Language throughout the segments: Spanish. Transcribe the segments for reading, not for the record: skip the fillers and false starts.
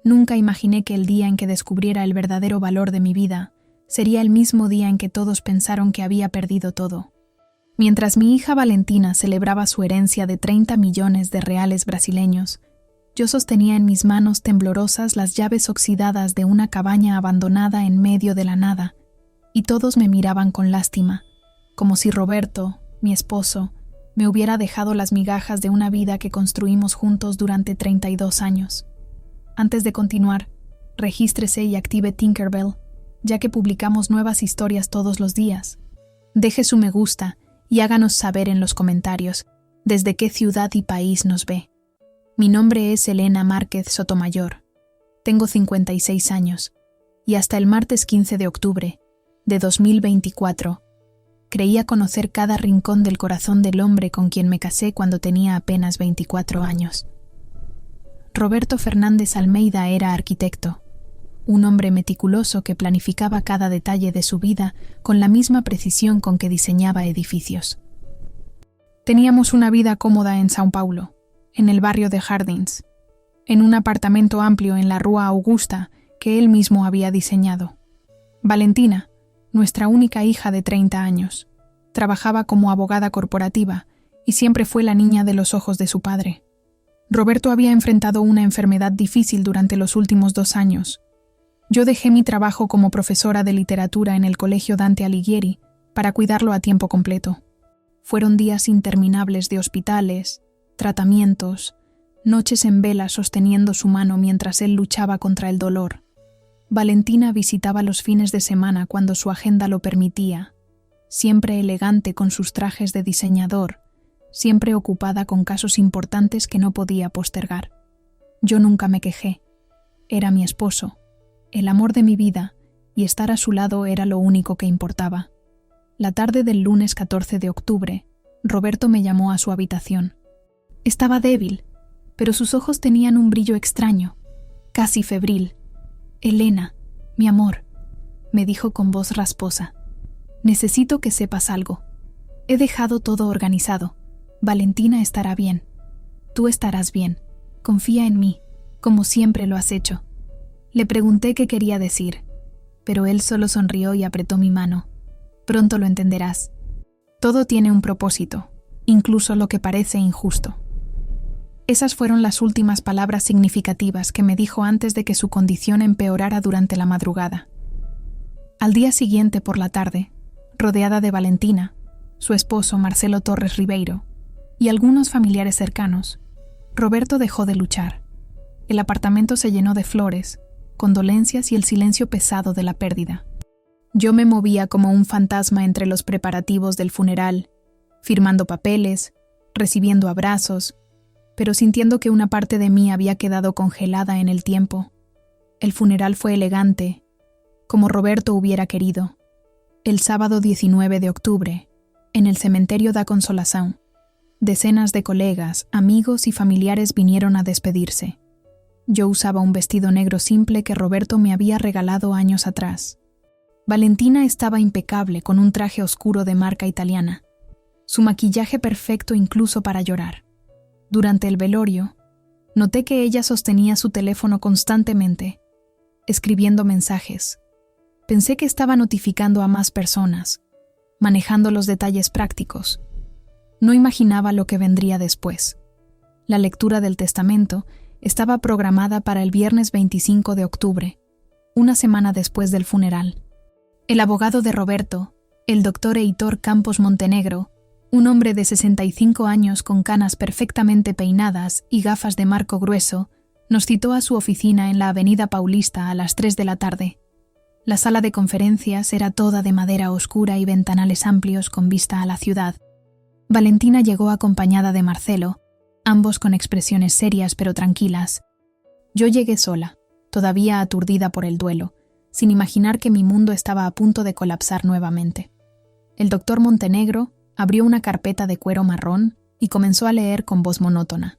Nunca imaginé que el día en que descubriera el verdadero valor de mi vida sería el mismo día en que todos pensaron que había perdido todo. Mientras mi hija Valentina celebraba su herencia de 30 millones de reales brasileños, yo sostenía en mis manos temblorosas las llaves oxidadas de una cabaña abandonada en medio de la nada, y todos me miraban con lástima, como si Roberto, mi esposo, me hubiera dejado las migajas de una vida que construimos juntos durante 32 años. Antes de continuar, regístrese y active Tinkerbell, ya que publicamos nuevas historias todos los días. Deje su me gusta y háganos saber en los comentarios desde qué ciudad y país nos ve. Mi nombre es Elena Márquez Sotomayor. Tengo 56 años y hasta el martes 15 de octubre de 2024 creía conocer cada rincón del corazón del hombre con quien me casé cuando tenía apenas 24 años. Roberto Fernández Almeida era arquitecto, un hombre meticuloso que planificaba cada detalle de su vida con la misma precisión con que diseñaba edificios. Teníamos una vida cómoda en São Paulo, en el barrio de Jardins, en un apartamento amplio en la Rua Augusta que él mismo había diseñado. Valentina, nuestra única hija de 30 años, trabajaba como abogada corporativa y siempre fue la niña de los ojos de su padre. Roberto había enfrentado una enfermedad difícil durante los últimos 2 años. Yo dejé mi trabajo como profesora de literatura en el Colegio Dante Alighieri para cuidarlo a tiempo completo. Fueron días interminables de hospitales, tratamientos, noches en vela sosteniendo su mano mientras él luchaba contra el dolor. Valentina visitaba los fines de semana cuando su agenda lo permitía, siempre elegante con sus trajes de diseñador, siempre ocupada con casos importantes que no podía postergar. Yo nunca me quejé. Era mi esposo, el amor de mi vida, y estar a su lado era lo único que importaba. La tarde del lunes 14 de octubre, Roberto me llamó a su habitación. Estaba débil, pero sus ojos tenían un brillo extraño, casi febril. «Elena, mi amor», me dijo con voz rasposa, «necesito que sepas algo. He dejado todo organizado. Valentina estará bien. Tú estarás bien. Confía en mí, como siempre lo has hecho». Le pregunté qué quería decir, pero él solo sonrió y apretó mi mano. «Pronto lo entenderás. Todo tiene un propósito, incluso lo que parece injusto». Esas fueron las últimas palabras significativas que me dijo antes de que su condición empeorara durante la madrugada. Al día siguiente por la tarde, rodeada de Valentina, su esposo Marcelo Torres Ribeiro y algunos familiares cercanos, Roberto dejó de luchar. El apartamento se llenó de flores, condolencias y el silencio pesado de la pérdida. Yo me movía como un fantasma entre los preparativos del funeral, firmando papeles, recibiendo abrazos, pero sintiendo que una parte de mí había quedado congelada en el tiempo. El funeral fue elegante, como Roberto hubiera querido. El sábado 19 de octubre, en el cementerio da Consolação, decenas de colegas, amigos y familiares vinieron a despedirse. Yo usaba un vestido negro simple que Roberto me había regalado años atrás. Valentina estaba impecable con un traje oscuro de marca italiana, su maquillaje perfecto incluso para llorar. Durante el velorio, noté que ella sostenía su teléfono constantemente, escribiendo mensajes. Pensé que estaba notificando a más personas, manejando los detalles prácticos. No imaginaba lo que vendría después. La lectura del testamento estaba programada para el viernes 25 de octubre, una semana después del funeral. El abogado de Roberto, el doctor Heitor Campos Montenegro, un hombre de 65 años con canas perfectamente peinadas y gafas de marco grueso, nos citó a su oficina en la Avenida Paulista a las 3 de la tarde. La sala de conferencias era toda de madera oscura y ventanales amplios con vista a la ciudad. Valentina llegó acompañada de Marcelo, ambos con expresiones serias pero tranquilas. Yo llegué sola, todavía aturdida por el duelo, sin imaginar que mi mundo estaba a punto de colapsar nuevamente. El doctor Montenegro abrió una carpeta de cuero marrón y comenzó a leer con voz monótona.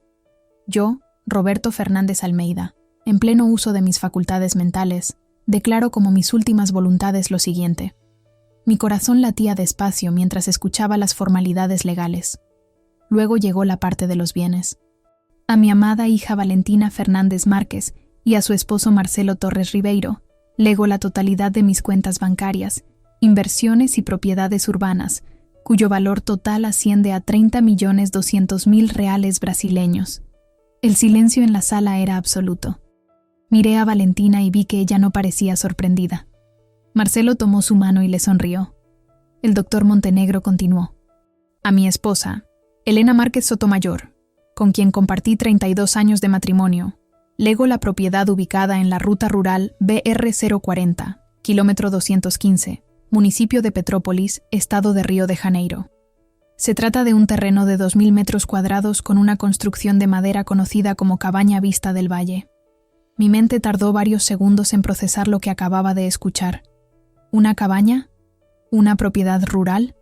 Yo, Roberto Fernández Almeida, en pleno uso de mis facultades mentales, declaro como mis últimas voluntades lo siguiente. Mi corazón latía despacio mientras escuchaba las formalidades legales. Luego llegó la parte de los bienes. A mi amada hija Valentina Fernández Márquez y a su esposo Marcelo Torres Ribeiro lego la totalidad de mis cuentas bancarias, inversiones y propiedades urbanas, cuyo valor total asciende a 30.200.000 reales brasileños. El silencio en la sala era absoluto. Miré a Valentina y vi que ella no parecía sorprendida. Marcelo tomó su mano y le sonrió. El doctor Montenegro continuó. A mi esposa, Elena Márquez Sotomayor, con quien compartí 32 años de matrimonio, lego la propiedad ubicada en la ruta rural BR 040, kilómetro 215, municipio de Petrópolis, estado de Río de Janeiro. Se trata de un terreno de 2.000 metros cuadrados con una construcción de madera conocida como cabaña vista del valle. Mi mente tardó varios segundos en procesar lo que acababa de escuchar. ¿Una cabaña? ¿Una propiedad rural?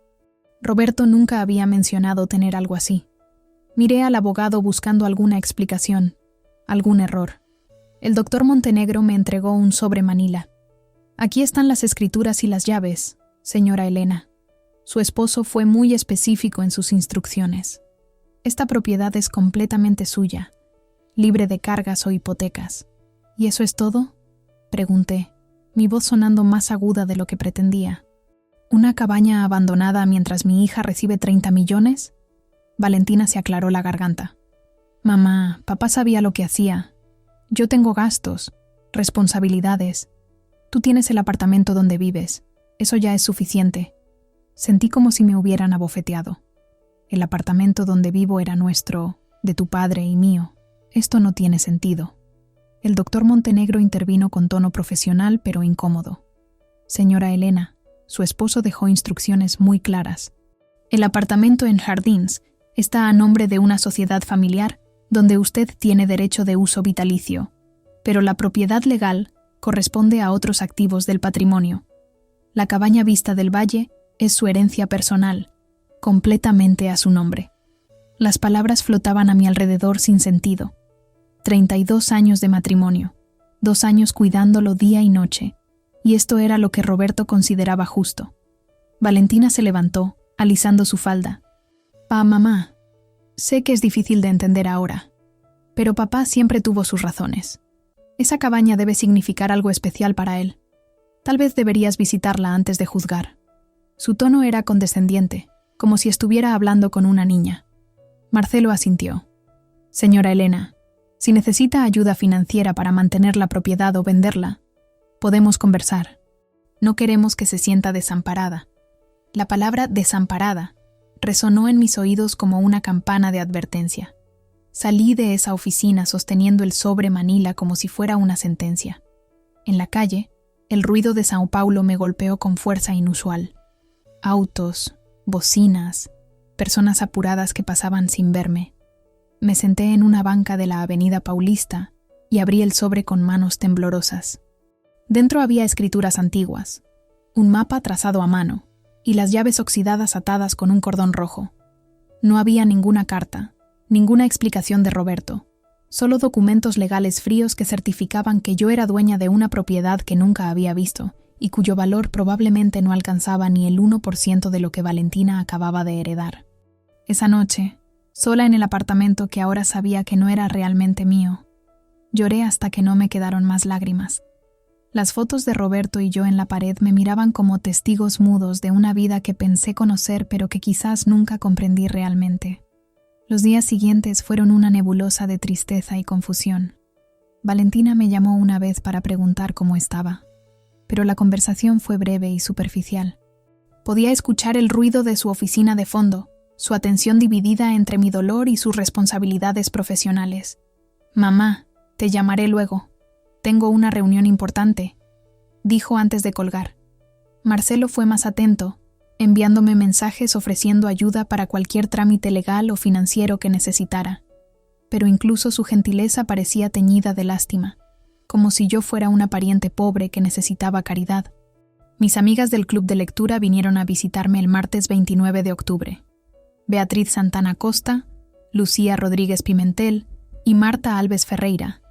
Roberto nunca había mencionado tener algo así. Miré al abogado buscando alguna explicación, algún error. El doctor Montenegro me entregó un sobre manila. Aquí están las escrituras y las llaves, señora Elena. Su esposo fue muy específico en sus instrucciones. Esta propiedad es completamente suya, libre de cargas o hipotecas. ¿Y eso es todo?, pregunté, mi voz sonando más aguda de lo que pretendía. ¿Una cabaña abandonada mientras mi hija recibe 30 millones? Valentina se aclaró la garganta. Mamá, papá sabía lo que hacía. Yo tengo gastos, responsabilidades. Tú tienes el apartamento donde vives. Eso ya es suficiente. Sentí como si me hubieran abofeteado. El apartamento donde vivo era nuestro, de tu padre y mío. Esto no tiene sentido. El doctor Montenegro intervino con tono profesional pero incómodo. Señora Elena, su esposo dejó instrucciones muy claras. El apartamento en Jardins está a nombre de una sociedad familiar donde usted tiene derecho de uso vitalicio, pero la propiedad legal corresponde a otros activos del patrimonio. La cabaña vista del valle es su herencia personal, completamente a su nombre. Las palabras flotaban a mi alrededor sin sentido. 32 años de matrimonio, 2 años cuidándolo día y noche, y esto era lo que Roberto consideraba justo. Valentina se levantó, alisando su falda. Mamá, sé que es difícil de entender ahora, pero papá siempre tuvo sus razones. Esa cabaña debe significar algo especial para él. Tal vez deberías visitarla antes de juzgar. Su tono era condescendiente, como si estuviera hablando con una niña. Marcelo asintió. Señora Elena, si necesita ayuda financiera para mantener la propiedad o venderla, podemos conversar. No queremos que se sienta desamparada. La palabra desamparada resonó en mis oídos como una campana de advertencia. Salí de esa oficina sosteniendo el sobre manila como si fuera una sentencia. En la calle, el ruido de São Paulo me golpeó con fuerza inusual. Autos, bocinas, personas apuradas que pasaban sin verme. Me senté en una banca de la Avenida Paulista y abrí el sobre con manos temblorosas. Dentro había escrituras antiguas, un mapa trazado a mano y las llaves oxidadas atadas con un cordón rojo. No había ninguna carta, ninguna explicación de Roberto, solo documentos legales fríos que certificaban que yo era dueña de una propiedad que nunca había visto y cuyo valor probablemente no alcanzaba ni el 1% de lo que Valentina acababa de heredar. Esa noche, sola en el apartamento que ahora sabía que no era realmente mío, lloré hasta que no me quedaron más lágrimas. Las fotos de Roberto y yo en la pared me miraban como testigos mudos de una vida que pensé conocer pero que quizás nunca comprendí realmente. Los días siguientes fueron una nebulosa de tristeza y confusión. Valentina me llamó una vez para preguntar cómo estaba, pero la conversación fue breve y superficial. Podía escuchar el ruido de su oficina de fondo, su atención dividida entre mi dolor y sus responsabilidades profesionales. «Mamá, te llamaré luego. Tengo una reunión importante», dijo antes de colgar. Marcelo fue más atento, enviándome mensajes ofreciendo ayuda para cualquier trámite legal o financiero que necesitara. Pero incluso su gentileza parecía teñida de lástima, como si yo fuera una pariente pobre que necesitaba caridad. Mis amigas del club de lectura vinieron a visitarme el martes 29 de octubre. Beatriz Santana Costa, Lucía Rodríguez Pimentel y Marta Alves Ferreira.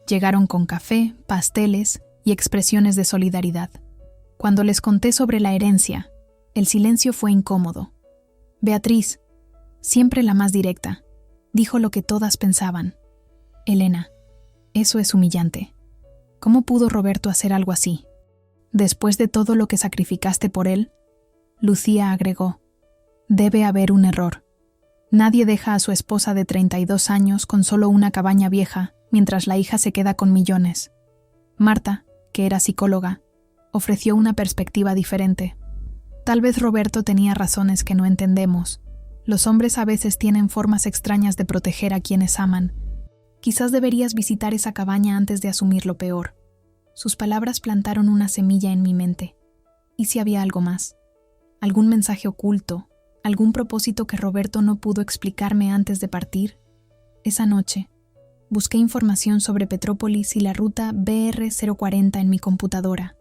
Llegaron con café, pasteles y expresiones de solidaridad. Cuando les conté sobre la herencia, el silencio fue incómodo. Beatriz, siempre la más directa, dijo lo que todas pensaban. Elena, eso es humillante. ¿Cómo pudo Roberto hacer algo así? Después de todo lo que sacrificaste por él, Lucía agregó, debe haber un error. Nadie deja a su esposa de 32 años con solo una cabaña vieja, mientras la hija se queda con millones. Marta, que era psicóloga, ofreció una perspectiva diferente. Tal vez Roberto tenía razones que no entendemos. Los hombres a veces tienen formas extrañas de proteger a quienes aman. Quizás deberías visitar esa cabaña antes de asumir lo peor. Sus palabras plantaron una semilla en mi mente. ¿Y si había algo más? ¿Algún mensaje oculto? ¿Algún propósito que Roberto no pudo explicarme antes de partir? Esa noche, busqué información sobre Petrópolis y la ruta BR-040 en mi computadora.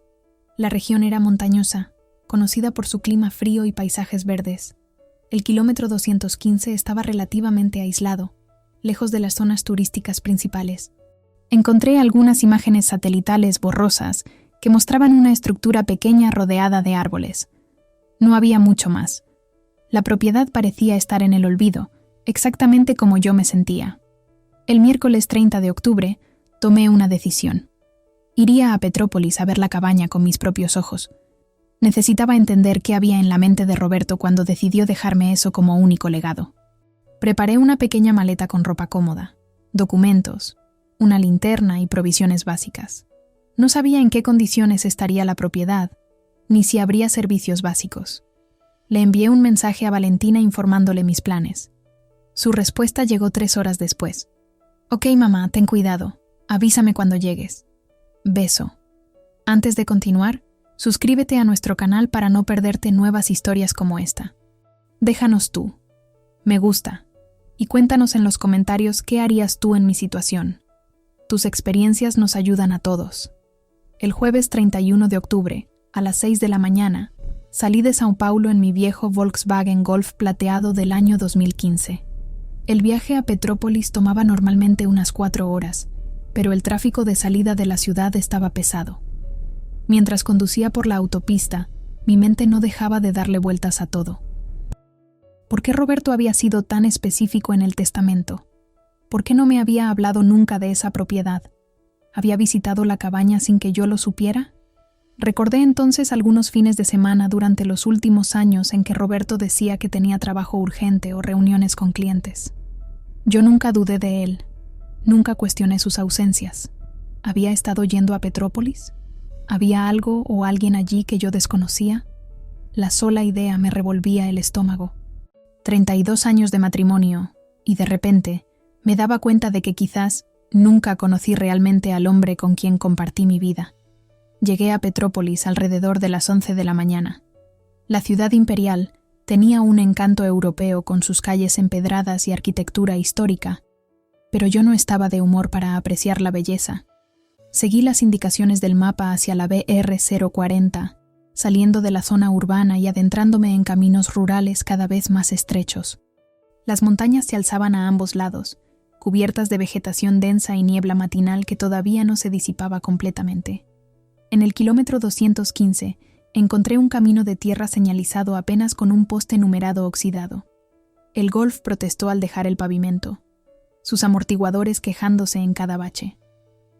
La región era montañosa, conocida por su clima frío y paisajes verdes. El kilómetro 215 estaba relativamente aislado, lejos de las zonas turísticas principales. Encontré algunas imágenes satelitales borrosas que mostraban una estructura pequeña rodeada de árboles. No había mucho más. La propiedad parecía estar en el olvido, exactamente como yo me sentía. El miércoles 30 de octubre, tomé una decisión. Iría a Petrópolis a ver la cabaña con mis propios ojos. Necesitaba entender qué había en la mente de Roberto cuando decidió dejarme eso como único legado. Preparé una pequeña maleta con ropa cómoda, documentos, una linterna y provisiones básicas. No sabía en qué condiciones estaría la propiedad, ni si habría servicios básicos. Le envié un mensaje a Valentina informándole mis planes. Su respuesta llegó 3 horas después. Ok, mamá, ten cuidado. Avísame cuando llegues. Beso. Antes de continuar, suscríbete a nuestro canal para no perderte nuevas historias como esta. Déjanos tú. Me gusta. Y cuéntanos en los comentarios qué harías tú en mi situación. Tus experiencias nos ayudan a todos. El jueves 31 de octubre, a las 6 de la mañana, salí de São Paulo en mi viejo Volkswagen Golf plateado del año 2015. El viaje a Petrópolis tomaba normalmente unas 4 horas, pero el tráfico de salida de la ciudad estaba pesado. Mientras conducía por la autopista, mi mente no dejaba de darle vueltas a todo. ¿Por qué Roberto había sido tan específico en el testamento? ¿Por qué no me había hablado nunca de esa propiedad? ¿Había visitado la cabaña sin que yo lo supiera? Recordé entonces algunos fines de semana durante los últimos años en que Roberto decía que tenía trabajo urgente o reuniones con clientes. Yo nunca dudé de él. Nunca cuestioné sus ausencias. ¿Había estado yendo a Petrópolis? ¿Había algo o alguien allí que yo desconocía? La sola idea me revolvía el estómago. 32 años de matrimonio, y de repente me daba cuenta de que quizás nunca conocí realmente al hombre con quien compartí mi vida. Llegué a Petrópolis alrededor de las 11 de la mañana. La ciudad imperial tenía un encanto europeo con sus calles empedradas y arquitectura histórica, pero yo no estaba de humor para apreciar la belleza. Seguí las indicaciones del mapa hacia la BR-040, saliendo de la zona urbana y adentrándome en caminos rurales cada vez más estrechos. Las montañas se alzaban a ambos lados, cubiertas de vegetación densa y niebla matinal que todavía no se disipaba completamente. En el kilómetro 215 encontré un camino de tierra señalizado apenas con un poste numerado oxidado. El Golf protestó al dejar el pavimento, sus amortiguadores quejándose en cada bache.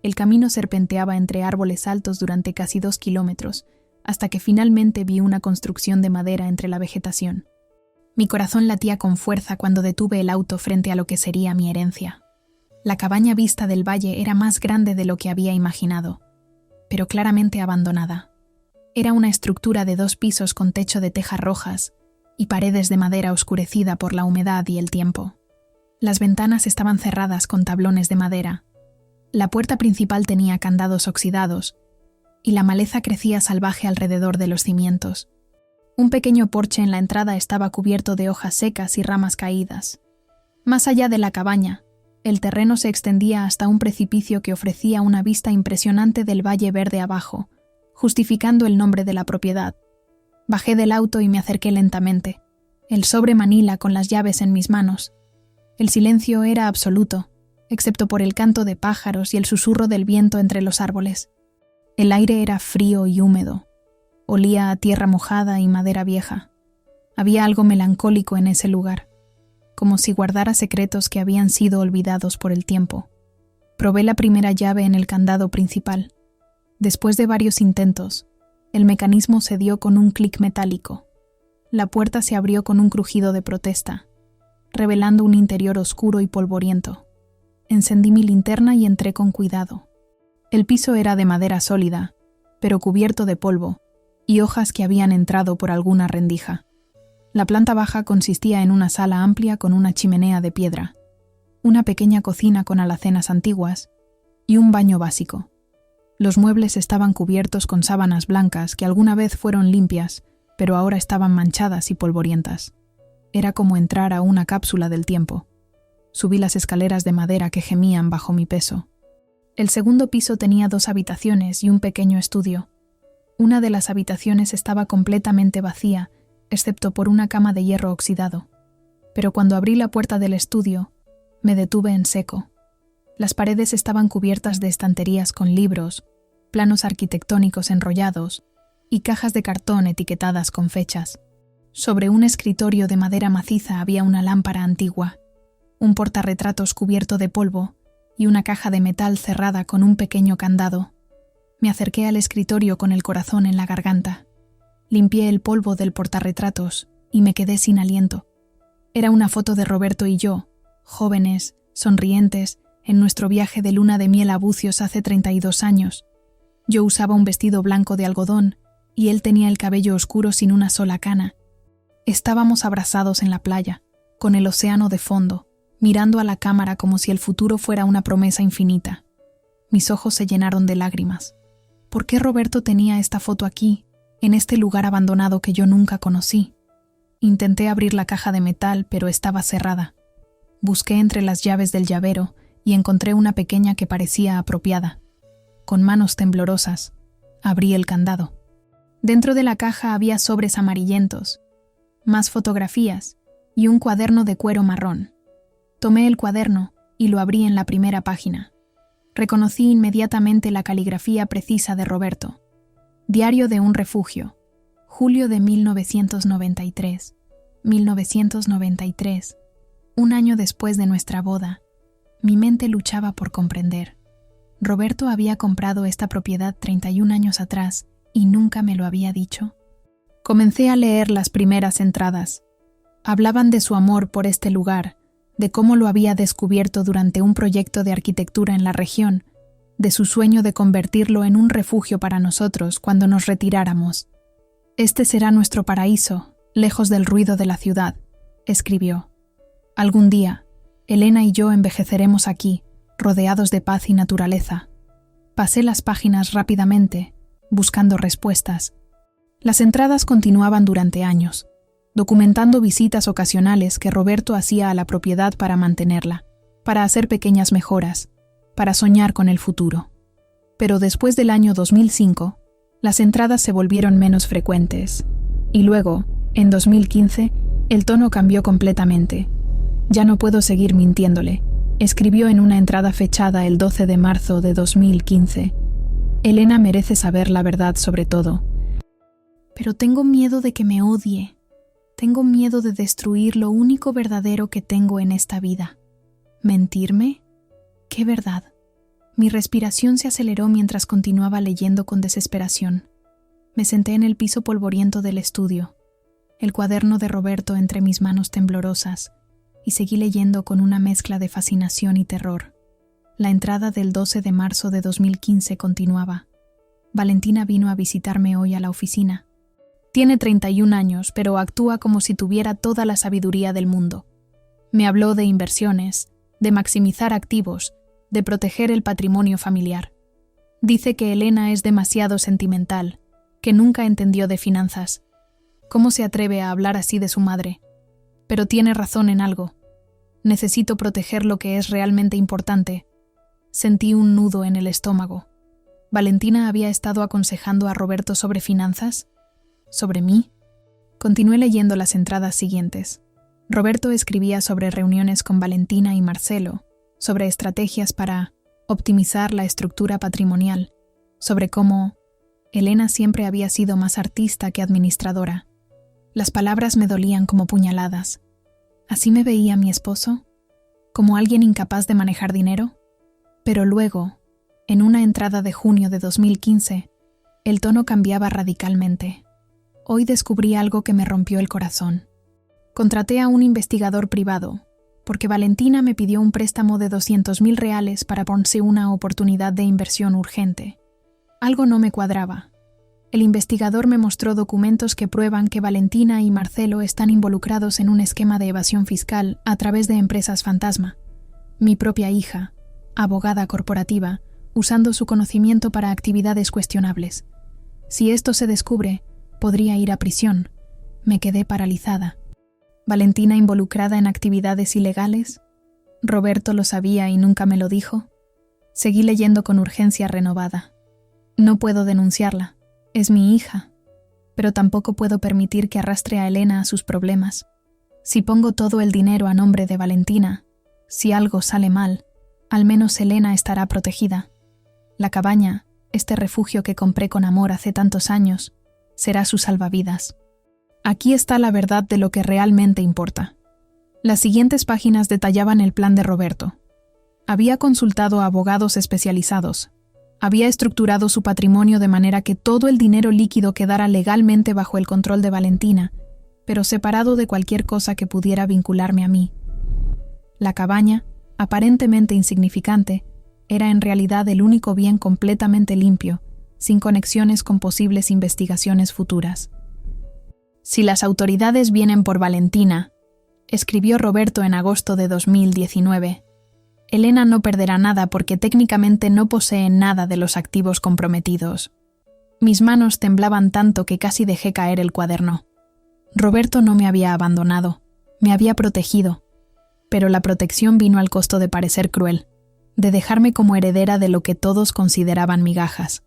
El camino serpenteaba entre árboles altos durante casi 2 kilómetros, hasta que finalmente vi una construcción de madera entre la vegetación. Mi corazón latía con fuerza cuando detuve el auto frente a lo que sería mi herencia. La cabaña vista del valle era más grande de lo que había imaginado, pero claramente abandonada. Era una estructura de 2 pisos con techo de tejas rojas y paredes de madera oscurecida por la humedad y el tiempo. Las ventanas estaban cerradas con tablones de madera. La puerta principal tenía candados oxidados y la maleza crecía salvaje alrededor de los cimientos. Un pequeño porche en la entrada estaba cubierto de hojas secas y ramas caídas. Más allá de la cabaña, el terreno se extendía hasta un precipicio que ofrecía una vista impresionante del valle verde abajo, justificando el nombre de la propiedad. Bajé del auto y me acerqué lentamente, el sobre Manila con las llaves en mis manos. El silencio era absoluto, excepto por el canto de pájaros y el susurro del viento entre los árboles. El aire era frío y húmedo. Olía a tierra mojada y madera vieja. Había algo melancólico en ese lugar, como si guardara secretos que habían sido olvidados por el tiempo. Probé la primera llave en el candado principal. Después de varios intentos, el mecanismo cedió con un clic metálico. La puerta se abrió con un crujido de protesta, revelando un interior oscuro y polvoriento. Encendí mi linterna y entré con cuidado. El piso era de madera sólida, pero cubierto de polvo y hojas que habían entrado por alguna rendija. La planta baja consistía en una sala amplia con una chimenea de piedra, una pequeña cocina con alacenas antiguas y un baño básico. Los muebles estaban cubiertos con sábanas blancas que alguna vez fueron limpias, pero ahora estaban manchadas y polvorientas. Era como entrar a una cápsula del tiempo. Subí las escaleras de madera que gemían bajo mi peso. El segundo piso tenía 2 habitaciones y un pequeño estudio. Una de las habitaciones estaba completamente vacía, excepto por una cama de hierro oxidado. Pero cuando abrí la puerta del estudio, me detuve en seco. Las paredes estaban cubiertas de estanterías con libros, planos arquitectónicos enrollados y cajas de cartón etiquetadas con fechas. Sobre un escritorio de madera maciza había una lámpara antigua, un portarretratos cubierto de polvo y una caja de metal cerrada con un pequeño candado. Me acerqué al escritorio con el corazón en la garganta. Limpié el polvo del portarretratos y me quedé sin aliento. Era una foto de Roberto y yo, jóvenes, sonrientes, en nuestro viaje de luna de miel a Bucios hace 32 años. Yo usaba un vestido blanco de algodón y él tenía el cabello oscuro sin una sola cana. Estábamos abrazados en la playa, con el océano de fondo, mirando a la cámara como si el futuro fuera una promesa infinita. Mis ojos se llenaron de lágrimas. ¿Por qué Roberto tenía esta foto aquí, en este lugar abandonado que yo nunca conocí? Intenté abrir la caja de metal, pero estaba cerrada. Busqué entre las llaves del llavero y encontré una pequeña que parecía apropiada. Con manos temblorosas, abrí el candado. Dentro de la caja había sobres amarillentos, más fotografías y un cuaderno de cuero marrón. Tomé el cuaderno y lo abrí en la primera página. Reconocí inmediatamente la caligrafía precisa de Roberto. Diario de un refugio. Julio de 1993. 1993. Un año después de nuestra boda. Mi mente luchaba por comprender. Roberto había comprado esta propiedad 31 años atrás y nunca me lo había dicho. Comencé a leer las primeras entradas. Hablaban de su amor por este lugar, de cómo lo había descubierto durante un proyecto de arquitectura en la región, de su sueño de convertirlo en un refugio para nosotros cuando nos retiráramos. «Este será nuestro paraíso, lejos del ruido de la ciudad», escribió. «Algún día, Elena y yo envejeceremos aquí, rodeados de paz y naturaleza». Pasé las páginas rápidamente, buscando respuestas. Las entradas continuaban durante años, documentando visitas ocasionales que Roberto hacía a la propiedad para mantenerla, para hacer pequeñas mejoras, para soñar con el futuro. Pero después del año 2005, las entradas se volvieron menos frecuentes. Y luego, en 2015, el tono cambió completamente. «Ya no puedo seguir mintiéndole», escribió en una entrada fechada el 12 de marzo de 2015. «Elena merece saber la verdad sobre todo. Pero tengo miedo de que me odie. Tengo miedo de destruir lo único verdadero que tengo en esta vida. ¿Mentirme? ¿Qué verdad?». Mi respiración se aceleró mientras continuaba leyendo con desesperación. Me senté en el piso polvoriento del estudio, el cuaderno de Roberto entre mis manos temblorosas, y seguí leyendo con una mezcla de fascinación y terror. La entrada del 12 de marzo de 2015 continuaba. Valentina vino a visitarme hoy a la oficina. Tiene 31 años, pero actúa como si tuviera toda la sabiduría del mundo. Me habló de inversiones, de maximizar activos, de proteger el patrimonio familiar. Dice que Elena es demasiado sentimental, que nunca entendió de finanzas. ¿Cómo se atreve a hablar así de su madre? Pero tiene razón en algo. Necesito proteger lo que es realmente importante. Sentí un nudo en el estómago. ¿Valentina había estado aconsejando a Roberto sobre finanzas? ¿Sobre mí? Continué leyendo las entradas siguientes. Roberto escribía sobre reuniones con Valentina y Marcelo, sobre estrategias para optimizar la estructura patrimonial, sobre cómo Elena siempre había sido más artista que administradora. Las palabras me dolían como puñaladas. ¿Así me veía mi esposo? ¿Como alguien incapaz de manejar dinero? Pero luego, En una entrada de junio de 2015, el tono cambiaba radicalmente. Hoy descubrí algo que me rompió el corazón. Contraté a un investigador privado, porque Valentina me pidió un préstamo de 200.000 reales para ponerse una oportunidad de inversión urgente. Algo no me cuadraba. El investigador me mostró documentos que prueban que Valentina y Marcelo están involucrados en un esquema de evasión fiscal a través de empresas fantasma. Mi propia hija, abogada corporativa, usando su conocimiento para actividades cuestionables. Si esto se descubre, podría ir a prisión. Me quedé paralizada. ¿Valentina involucrada en actividades ilegales? ¿Roberto lo sabía y nunca me lo dijo? Seguí leyendo con urgencia renovada. No puedo denunciarla. Es mi hija. Pero tampoco puedo permitir que arrastre a Elena a sus problemas. Si pongo todo el dinero a nombre de Valentina, si algo sale mal, al menos Elena estará protegida. La cabaña, este refugio que compré con amor hace tantos años, será su salvavidas. Aquí está la verdad de lo que realmente importa. Las siguientes páginas detallaban el plan de Roberto. Había consultado a abogados especializados. Había estructurado su patrimonio de manera que todo el dinero líquido quedara legalmente bajo el control de Valentina, pero separado de cualquier cosa que pudiera vincularme a mí. La cabaña, aparentemente insignificante, era en realidad el único bien completamente limpio, sin conexiones con posibles investigaciones futuras. Si las autoridades vienen por Valentina, escribió Roberto en agosto de 2019, Elena no perderá nada porque técnicamente no posee nada de los activos comprometidos. Mis manos temblaban tanto que casi dejé caer el cuaderno. Roberto no me había abandonado, me había protegido, pero la protección vino al costo de parecer cruel, de dejarme como heredera de lo que todos consideraban migajas.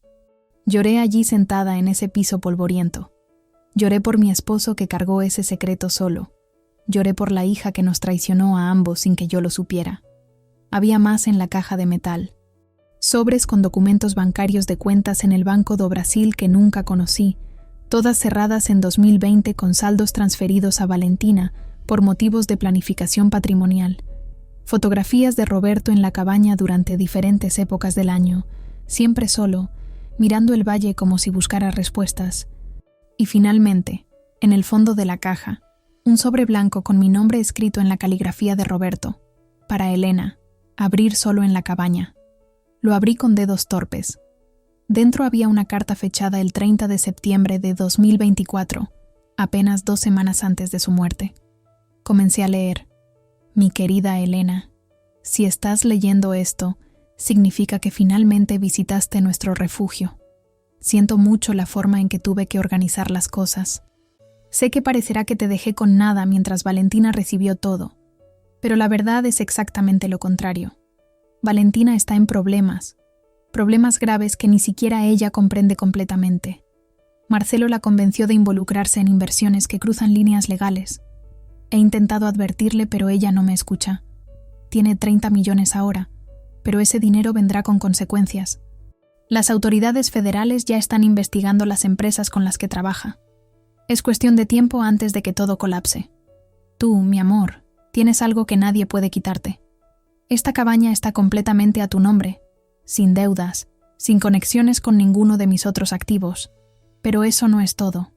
Lloré allí sentada en ese piso polvoriento. Lloré por mi esposo que cargó ese secreto solo. Lloré por la hija que nos traicionó a ambos sin que yo lo supiera. Había más en la caja de metal. Sobres con documentos bancarios de cuentas en el Banco do Brasil que nunca conocí, todas cerradas en 2020 con saldos transferidos a Valentina por motivos de planificación patrimonial. Fotografías de Roberto en la cabaña durante diferentes épocas del año, siempre solo, mirando el valle como si buscara respuestas. Y finalmente, en el fondo de la caja, un sobre blanco con mi nombre escrito en la caligrafía de Roberto. Para Elena, abrir solo en la cabaña. Lo abrí con dedos torpes. Dentro había una carta fechada el 30 de septiembre de 2024, apenas 2 semanas antes de su muerte. Comencé a leer. Mi querida Elena, si estás leyendo esto, significa que finalmente visitaste nuestro refugio. Siento mucho la forma en que tuve que organizar las cosas. Sé que parecerá que te dejé con nada mientras Valentina recibió todo, pero la verdad es exactamente lo contrario. Valentina está en problemas graves que ni siquiera ella comprende completamente. Marcelo la convenció de involucrarse en inversiones que cruzan líneas legales. He intentado advertirle, pero ella no me escucha. Tiene 30 millones ahora, pero ese dinero vendrá con consecuencias. Las autoridades federales ya están investigando las empresas con las que trabaja. Es cuestión de tiempo antes de que todo colapse. Tú, mi amor, tienes algo que nadie puede quitarte. Esta cabaña está completamente a tu nombre, sin deudas, sin conexiones con ninguno de mis otros activos. Pero eso no es todo.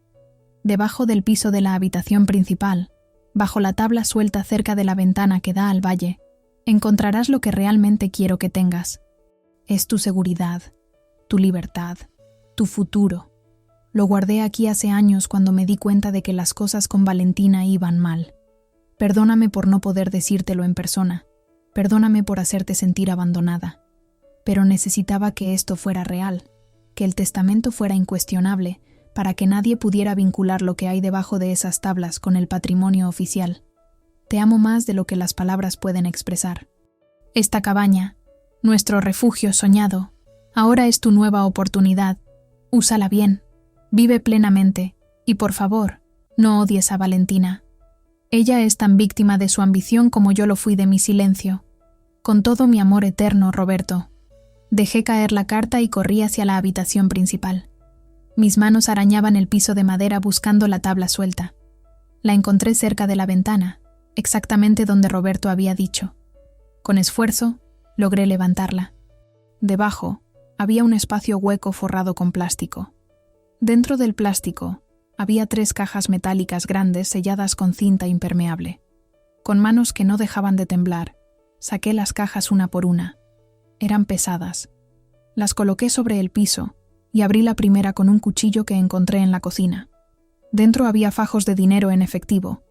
Debajo del piso de la habitación principal, bajo la tabla suelta cerca de la ventana que da al valle, encontrarás lo que realmente quiero que tengas. Es tu seguridad, tu libertad, tu futuro. Lo guardé aquí hace años cuando me di cuenta de que las cosas con Valentina iban mal. Perdóname por no poder decírtelo en persona. Perdóname por hacerte sentir abandonada. Pero necesitaba que esto fuera real, que el testamento fuera incuestionable, para que nadie pudiera vincular lo que hay debajo de esas tablas con el patrimonio oficial. Te amo más de lo que las palabras pueden expresar. Esta cabaña, nuestro refugio soñado, ahora es tu nueva oportunidad. Úsala bien, vive plenamente, y por favor, no odies a Valentina. Ella es tan víctima de su ambición como yo lo fui de mi silencio. Con todo mi amor eterno, Roberto. Dejé caer la carta y corrí hacia la habitación principal. Mis manos arañaban el piso de madera buscando la tabla suelta. La encontré cerca de la ventana, exactamente donde Roberto había dicho. Con esfuerzo, logré levantarla. Debajo, había un espacio hueco forrado con plástico. Dentro del plástico había 3 cajas metálicas grandes selladas con cinta impermeable. Con manos que no dejaban de temblar, saqué las cajas una por una. Eran pesadas. Las coloqué sobre el piso y abrí la primera con un cuchillo que encontré en la cocina. Dentro había fajos de dinero en efectivo,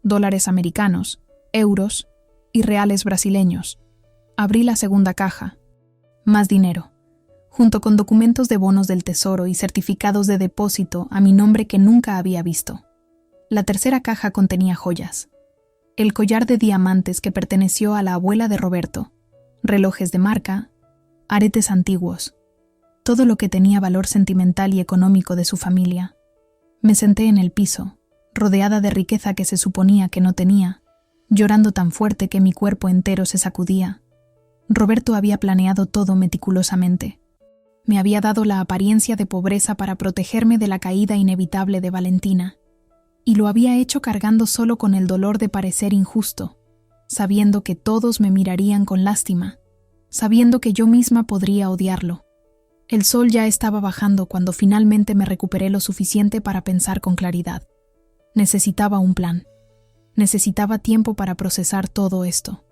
dólares americanos, euros y reales brasileños. Abrí la segunda caja. Más dinero, junto con documentos de bonos del tesoro y certificados de depósito a mi nombre que nunca había visto. La tercera caja contenía joyas. El collar de diamantes que perteneció a la abuela de Roberto, relojes de marca, aretes antiguos, todo lo que tenía valor sentimental y económico de su familia. Me senté en el piso, rodeada de riqueza que se suponía que no tenía, llorando tan fuerte que mi cuerpo entero se sacudía. Roberto había planeado todo meticulosamente. Me había dado la apariencia de pobreza para protegerme de la caída inevitable de Valentina, y lo había hecho cargando solo con el dolor de parecer injusto, sabiendo que todos me mirarían con lástima, sabiendo que yo misma podría odiarlo. El sol ya estaba bajando cuando finalmente me recuperé lo suficiente para pensar con claridad. Necesitaba un plan. Necesitaba tiempo para procesar todo esto.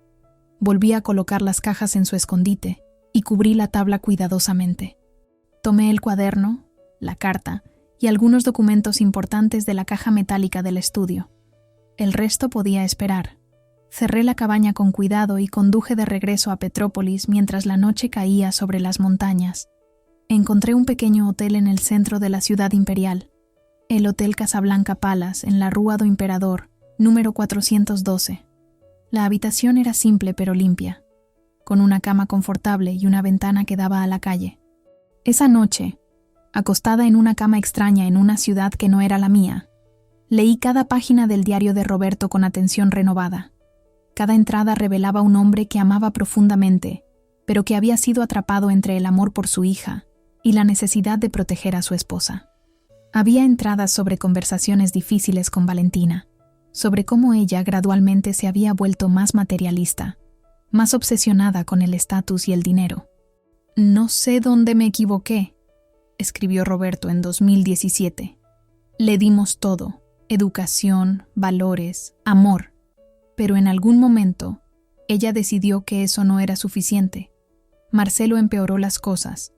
Volví a colocar las cajas en su escondite y cubrí la tabla cuidadosamente. Tomé el cuaderno, la carta y algunos documentos importantes de la caja metálica del estudio. El resto podía esperar. Cerré la cabaña con cuidado y conduje de regreso a Petrópolis mientras la noche caía sobre las montañas. Encontré un pequeño hotel en el centro de la ciudad imperial, el Hotel Casablanca Palace en la Rua do Imperador, número 412. La habitación era simple pero limpia, con una cama confortable y una ventana que daba a la calle. Esa noche, acostada en una cama extraña en una ciudad que no era la mía, leí cada página del diario de Roberto con atención renovada. Cada entrada revelaba un hombre que amaba profundamente, pero que había sido atrapado entre el amor por su hija y la necesidad de proteger a su esposa. Había entradas sobre conversaciones difíciles con Valentina, sobre cómo ella gradualmente se había vuelto más materialista, más obsesionada con el estatus y el dinero. «No sé dónde me equivoqué», escribió Roberto en 2017. «Le dimos todo, educación, valores, amor, pero en algún momento ella decidió que eso no era suficiente. Marcelo empeoró las cosas.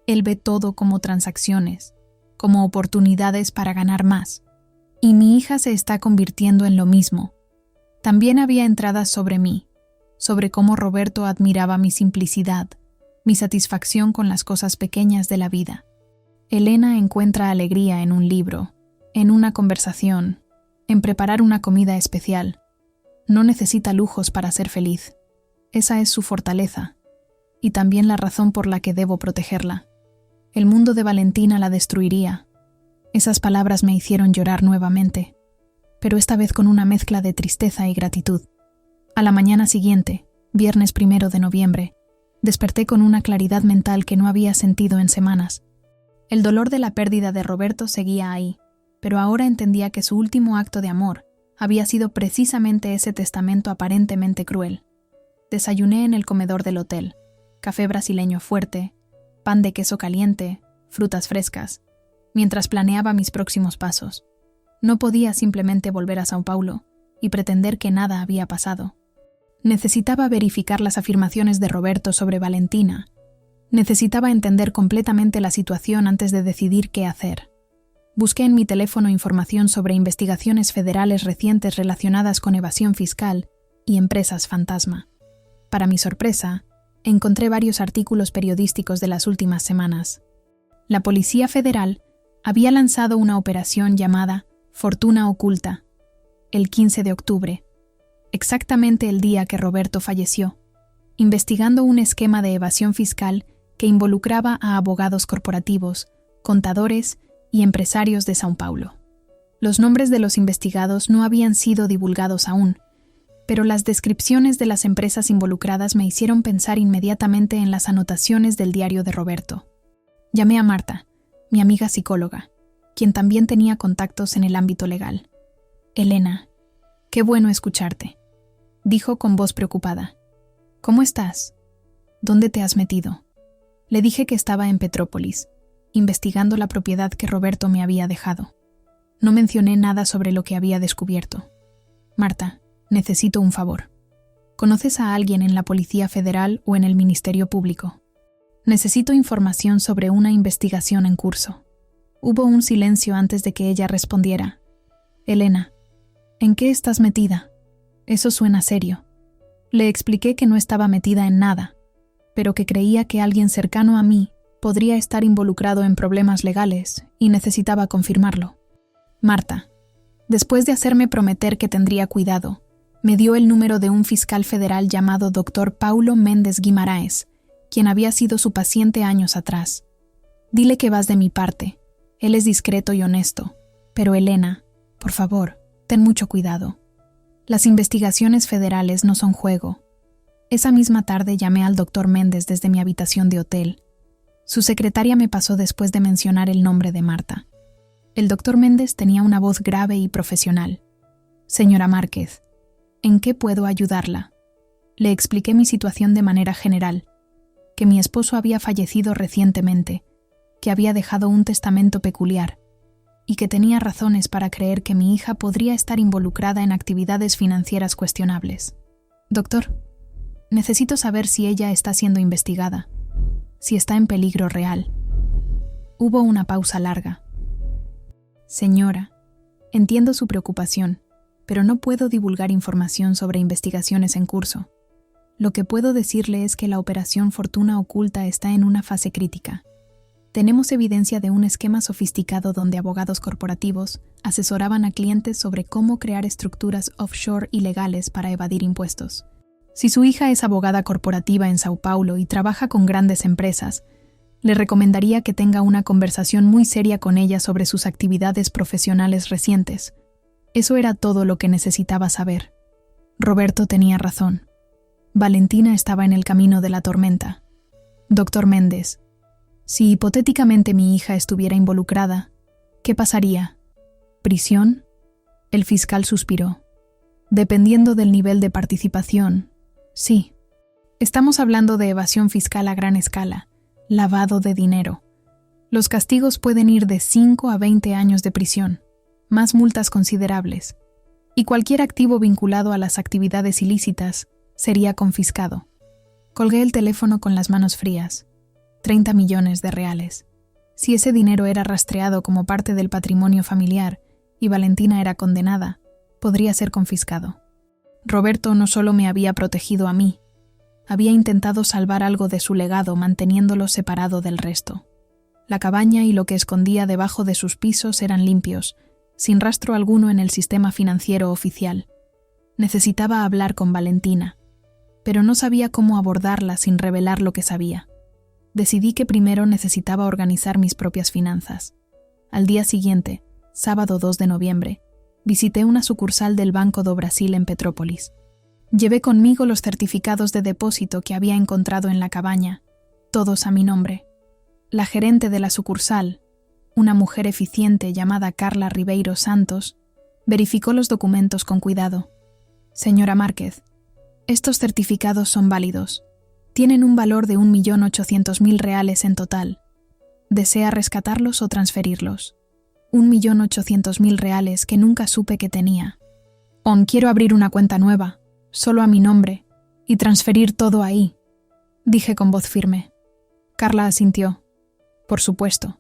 Él ve todo como transacciones, como oportunidades para ganar más. Y mi hija se está convirtiendo en lo mismo. También había entradas sobre mí, sobre cómo Roberto admiraba mi simplicidad, mi satisfacción con las cosas pequeñas de la vida. Elena encuentra alegría en un libro, en una conversación, en preparar una comida especial. No necesita lujos para ser feliz. Esa es su fortaleza, y también la razón por la que debo protegerla. El mundo de Valentina la destruiría. Esas palabras me hicieron llorar nuevamente, pero esta vez con una mezcla de tristeza y gratitud. A la mañana siguiente, viernes 1 de noviembre, desperté con una claridad mental que no había sentido en semanas. El dolor de la pérdida de Roberto seguía ahí, pero ahora entendía que su último acto de amor había sido precisamente ese testamento aparentemente cruel. Desayuné en el comedor del hotel, café brasileño fuerte, pan de queso caliente, frutas frescas, mientras planeaba mis próximos pasos. No podía simplemente volver a São Paulo y pretender que nada había pasado. Necesitaba verificar las afirmaciones de Roberto sobre Valentina. Necesitaba entender completamente la situación antes de decidir qué hacer. Busqué en mi teléfono información sobre investigaciones federales recientes relacionadas con evasión fiscal y empresas fantasma. Para mi sorpresa, encontré varios artículos periodísticos de las últimas semanas. La Policía Federal había lanzado una operación llamada Fortuna Oculta, el 15 de octubre, exactamente el día que Roberto falleció, investigando un esquema de evasión fiscal que involucraba a abogados corporativos, contadores y empresarios de São Paulo. Los nombres de los investigados no habían sido divulgados aún, pero las descripciones de las empresas involucradas me hicieron pensar inmediatamente en las anotaciones del diario de Roberto. Llamé a Marta, mi amiga psicóloga, quien también tenía contactos en el ámbito legal. «Elena, qué bueno escucharte», dijo con voz preocupada. «¿Cómo estás? ¿Dónde te has metido? Le dije que estaba en Petrópolis, investigando la propiedad que Roberto me había dejado. No mencioné nada sobre lo que había descubierto. Marta, necesito un favor. ¿Conoces a alguien en la Policía Federal o en el Ministerio Público? Necesito información sobre una investigación en curso. Hubo un silencio antes de que ella respondiera. Elena, ¿en qué estás metida? Eso suena serio. Le expliqué que no estaba metida en nada, pero que creía que alguien cercano a mí podría estar involucrado en problemas legales y necesitaba confirmarlo. Marta, después de hacerme prometer que tendría cuidado, me dio el número de un fiscal federal llamado Dr. Paulo Méndez Guimaraes, quien había sido su paciente años atrás. Dile que vas de mi parte. Él es discreto y honesto. Pero Elena, por favor, ten mucho cuidado. Las investigaciones federales no son juego. Esa misma tarde llamé al Dr. Méndez desde mi habitación de hotel. Su secretaria me pasó después de mencionar el nombre de Marta. El Dr. Méndez tenía una voz grave y profesional. Señora Márquez, ¿en qué puedo ayudarla? Le expliqué mi situación de manera general, que mi esposo había fallecido recientemente, que había dejado un testamento peculiar y que tenía razones para creer que mi hija podría estar involucrada en actividades financieras cuestionables. Doctor, necesito saber si ella está siendo investigada, si está en peligro real. Hubo una pausa larga. Señora, entiendo su preocupación, pero no puedo divulgar información sobre investigaciones en curso. Lo que puedo decirle es que la operación Fortuna Oculta está en una fase crítica. Tenemos evidencia de un esquema sofisticado donde abogados corporativos asesoraban a clientes sobre cómo crear estructuras offshore ilegales para evadir impuestos. Si su hija es abogada corporativa en Sao Paulo y trabaja con grandes empresas, le recomendaría que tenga una conversación muy seria con ella sobre sus actividades profesionales recientes. Eso era todo lo que necesitaba saber. Roberto tenía razón. Valentina estaba en el camino de la tormenta. Dr. Méndez, si hipotéticamente mi hija estuviera involucrada, ¿qué pasaría? ¿Prisión? El fiscal suspiró. Dependiendo del nivel de participación, sí. Estamos hablando de evasión fiscal a gran escala, lavado de dinero. Los castigos pueden ir de 5 a 20 años de prisión, más multas considerables, y cualquier activo vinculado a las actividades ilícitas sería confiscado. Colgué el teléfono con las manos frías. 30 millones de reales. Si ese dinero era rastreado como parte del patrimonio familiar y Valentina era condenada, podría ser confiscado. Roberto no solo me había protegido a mí, había intentado salvar algo de su legado manteniéndolo separado del resto. La cabaña y lo que escondía debajo de sus pisos eran limpios, sin rastro alguno en el sistema financiero oficial. Necesitaba hablar con Valentina, pero no sabía cómo abordarla sin revelar lo que sabía. Decidí que primero necesitaba organizar mis propias finanzas. Al día siguiente, sábado 2 de noviembre, visité una sucursal del Banco do Brasil en Petrópolis. Llevé conmigo los certificados de depósito que había encontrado en la cabaña, todos a mi nombre. La gerente de la sucursal, una mujer eficiente llamada Carla Ribeiro Santos, verificó los documentos con cuidado. Señora Márquez, estos certificados son válidos. Tienen un valor de 1.800.000 reales en total. ¿Desea rescatarlos o transferirlos? 1.800.000 reales que nunca supe que tenía. Quiero abrir una cuenta nueva, solo a mi nombre, y transferir todo ahí, dije con voz firme. Carla asintió. Por supuesto.